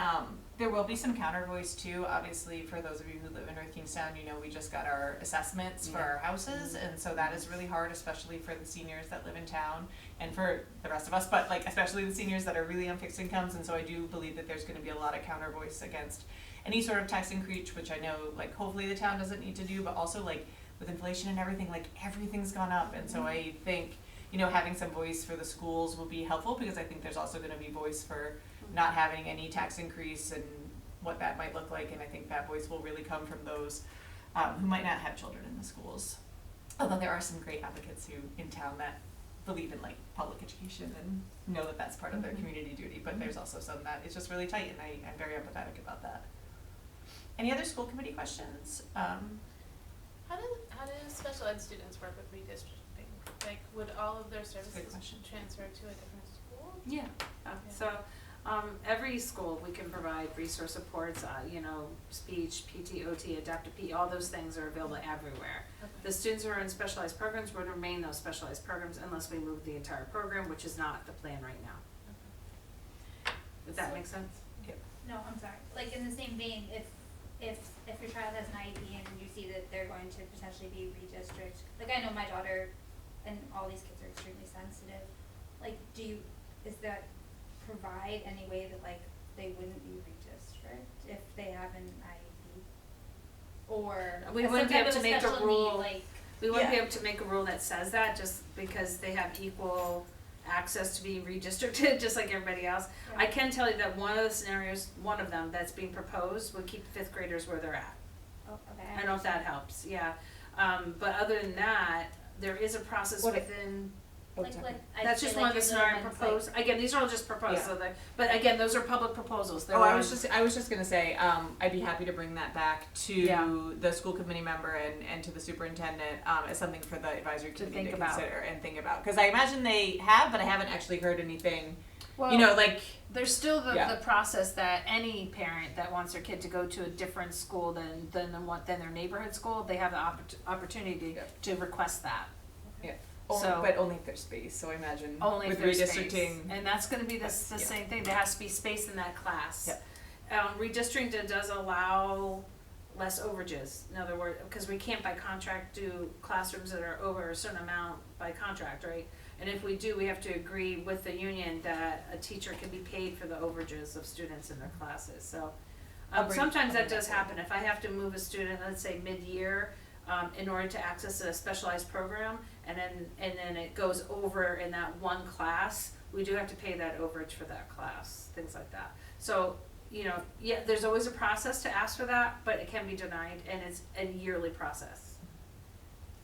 there will be some counter voice too. Obviously, for those of you who live in North Kingstown, you know we just got our assessments for our houses, and so that is really hard, especially for the seniors that live in town, and for the rest of us, but like especially the seniors that are really on fixed incomes. And so I do believe that there's going to be a lot of counter voice against any sort of tax increase, which I know like hopefully the town doesn't need to do, but also like with inflation and everything, like everything's gone up, and so I think, you know, having some voice for the schools will be helpful, because I think there's also gonna be voice for not having any tax increase and what that might look like, and I think that voice will really come from those who might not have children in the schools. Although there are some great advocates who in town that believe in like public education and know that that's part of their community duty, but there's also some that it's just really tight, and I'm very empathetic about that. Any other school committee questions? How do special ed students work with redistricting? Like, would all of their services question. transfer to a different school? Yeah. So every school we can provide resource supports, you know, speech, PT, OT, adaptive PE, all those things are available everywhere. Okay. The students who are in specialized programs would remain those specialized programs unless we move the entire program, which is not the plan right now. Does that make sense? No, I'm sorry. Like in the same vein, if your child has an IEP and you see that they're going to potentially be redistricted, like I know my daughter and all these kids are extremely sensitive. Like, is that provide any way that like they wouldn't be redistricted if they have an IEP? Or We some wouldn't be type able of to a make a special rule. need, like We wouldn't be Yeah. able to make a rule that says that, just because they have equal access to being redistricted, just like everybody else. I can tell you that one of the scenarios, one of them that's being proposed, would keep fifth graders where they're at. Oh, okay. I don't know if that helps, yeah. But other than that, there is a process What- within, Like, I'd that's say just like one of the your little scenario ones, proposed, again, these are all just proposed, Yeah. so that, but again, those are public proposals, they're Oh, I on- was just gonna say, I'd be happy to bring that back to Yeah. the school committee member and to the superintendent, as something for the advisory To committee think to about. consider and think about. Cause I imagine they have, but I haven't actually heard anything, Well, you know, like, there's still the, Yeah. the process that any parent that wants their kid to go to a different school than their neighborhood school, they have the opportunity Yeah. to request that. only, but only if there's space, so I imagine Only with if there's redistricting. space. And that's gonna be the That's- yeah. same thing, there has to be space in that class. Yep. Redistricting does allow less overages, in other words, because we can't by contract do classrooms that are over a certain amount by contract, right? And if we do, we have to agree with the union that a teacher can be paid for the overages of students in their classes, so. Sometimes that does happen, if I have to move a student, let's say mid-year, in order to access a specialized program, and then it goes over in that one class, we do have to pay that overage for that class, things like that. So, you know, yeah, there's always a process to ask for that, but it can be denied, and it's a yearly process.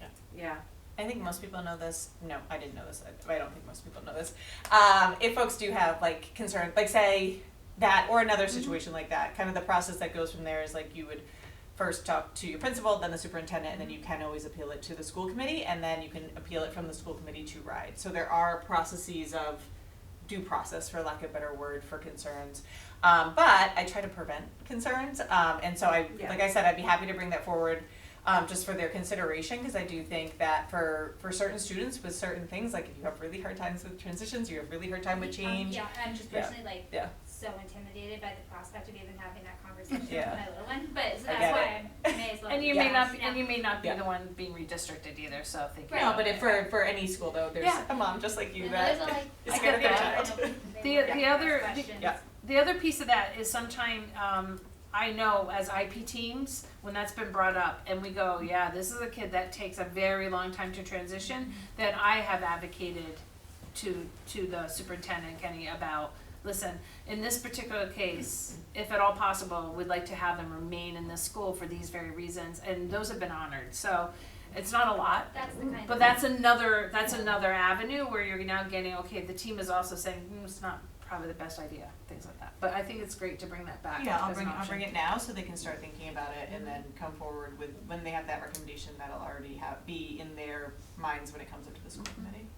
Yeah. Yeah. I think most people know this. No, I didn't know this. I don't think most people know this. If folks do have like concerns, like say that or another situation like that, kind of the process that goes from there is like you would first talk to your principal, then the superintendent, and then you can always appeal it to the school committee, and then you can appeal it from the school committee to RIDE. So there are processes of due process, for lack of a better word, for concerns. But I try to prevent concerns, and so Yeah. like I said, I'd be happy to bring that forward. Just for their consideration, because I do think that for certain students with certain things, like if you have really hard times with transitions, you have really hard time with change. Yeah, I'm just Yeah. personally like Yeah. so intimidated by the prospect of even having that conversation Yeah. with my little one, but so I that's get why I may as well. And you Yeah. may not be, and you may not be Yeah. the one being redistricted either, so if they Right. No, but if for any school though, there's Yeah. a mom just like you And that there's a, like, is I scared of get their that. child. The other- Yeah. The other piece of that is sometime, I know as IP teams, when that's been brought up and we go, yeah, this is a kid that takes a very long time to transition, then I have advocated to the superintendent, Kenny, about, listen, in this particular case, if at all possible, we'd like to have them remain in this school for these very reasons, and those have been honored, so it's not a lot. that's the kind of. But that's another avenue where you're now getting, okay, the team is also saying, it's not probably the best idea, things like that. But I think it's great to bring that back Yeah, I'll as an bring option. it now so they can start thinking about it and then come forward with, when they have that recommendation, that'll already be in their minds when it comes up to the school committee.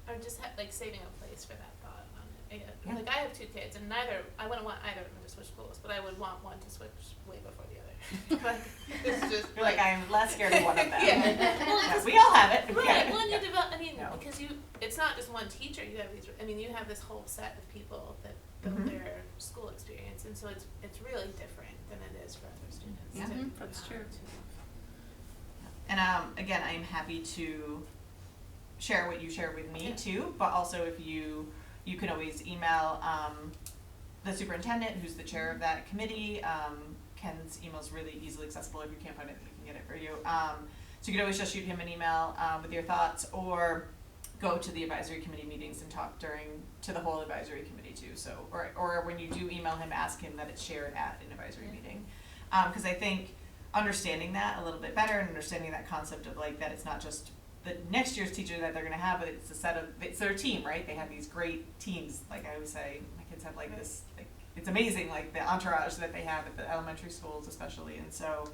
Or just like saving a place for that thought on it. Yeah. Like I have two kids, and I wouldn't want either of them to switch schools, but I would want one to switch way before the other. Like it's just You're like, I'm less scared of one of them. Yeah. Well, Yeah, we all have it. Right. Yeah. Well, and you develop. I mean, No. because it's not just one teacher. You have these. I mean, you have this whole set of people that build Mhm. their school experience, and so it's really different than it is for other students. Yeah. to- That's true. And again, I am happy to share what you shared with me Yeah. too, but also if you can always email the superintendent, who's the chair of that committee. Ken's email's really easily accessible. If you can't find it, we can get it for you. So you can always just shoot him an email with your thoughts, or go to the advisory committee meetings and talk to the whole advisory committee too. So, or when you do email him, ask him that it's shared at an advisory meeting. Because I think understanding that a little bit better and understanding that concept of like that it's not just the next year's teacher that they're gonna have, but it's their team, right? They have these great teams. Like I always say, my kids have like this, like it's amazing, like the entourage that they have at the elementary schools especially. And so,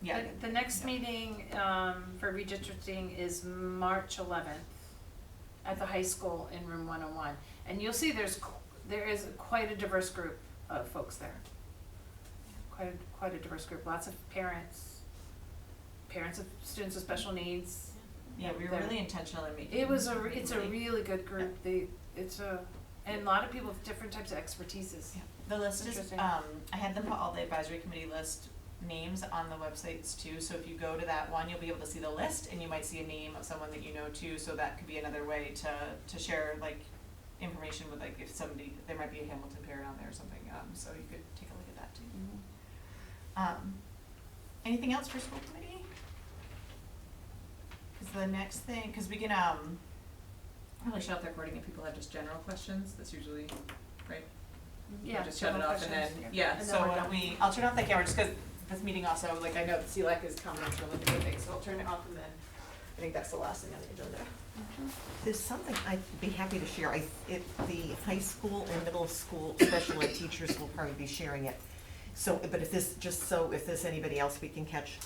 yeah. The next meeting, for redistricting is March 11th at the high school in room 101. And you'll see there is quite a diverse group of folks there. Quite a diverse group, lots of parents of students with special needs. Yeah, we were really intentional in making. It's a really good group, and a lot of people with different types of expertises. Yeah. The list is, Interesting. I had them put all the advisory committee list names on the websites too, so if you go to that one, you'll be able to see the list, and you might see a name of someone that you know too, so that could be another way to share like information with like if there might be a Hamilton parent on there or something, so you could take a look at that too. Anything else for school committee? Is the next thing, cause we can, probably shut off the recording if people have just general questions, that's usually, right? Yeah, Just shut it general off and then, questions, yeah, And then so we're why don't done. we, I'll turn off the camera just cause this meeting also, like, I know the SELAC is coming up to look at things, so I'll turn it off and then, I think that's the last thing on the agenda. There's something I'd be happy to share. The high school and middle school special ed teachers will probably be sharing it. So, but if there's anybody else we can catch,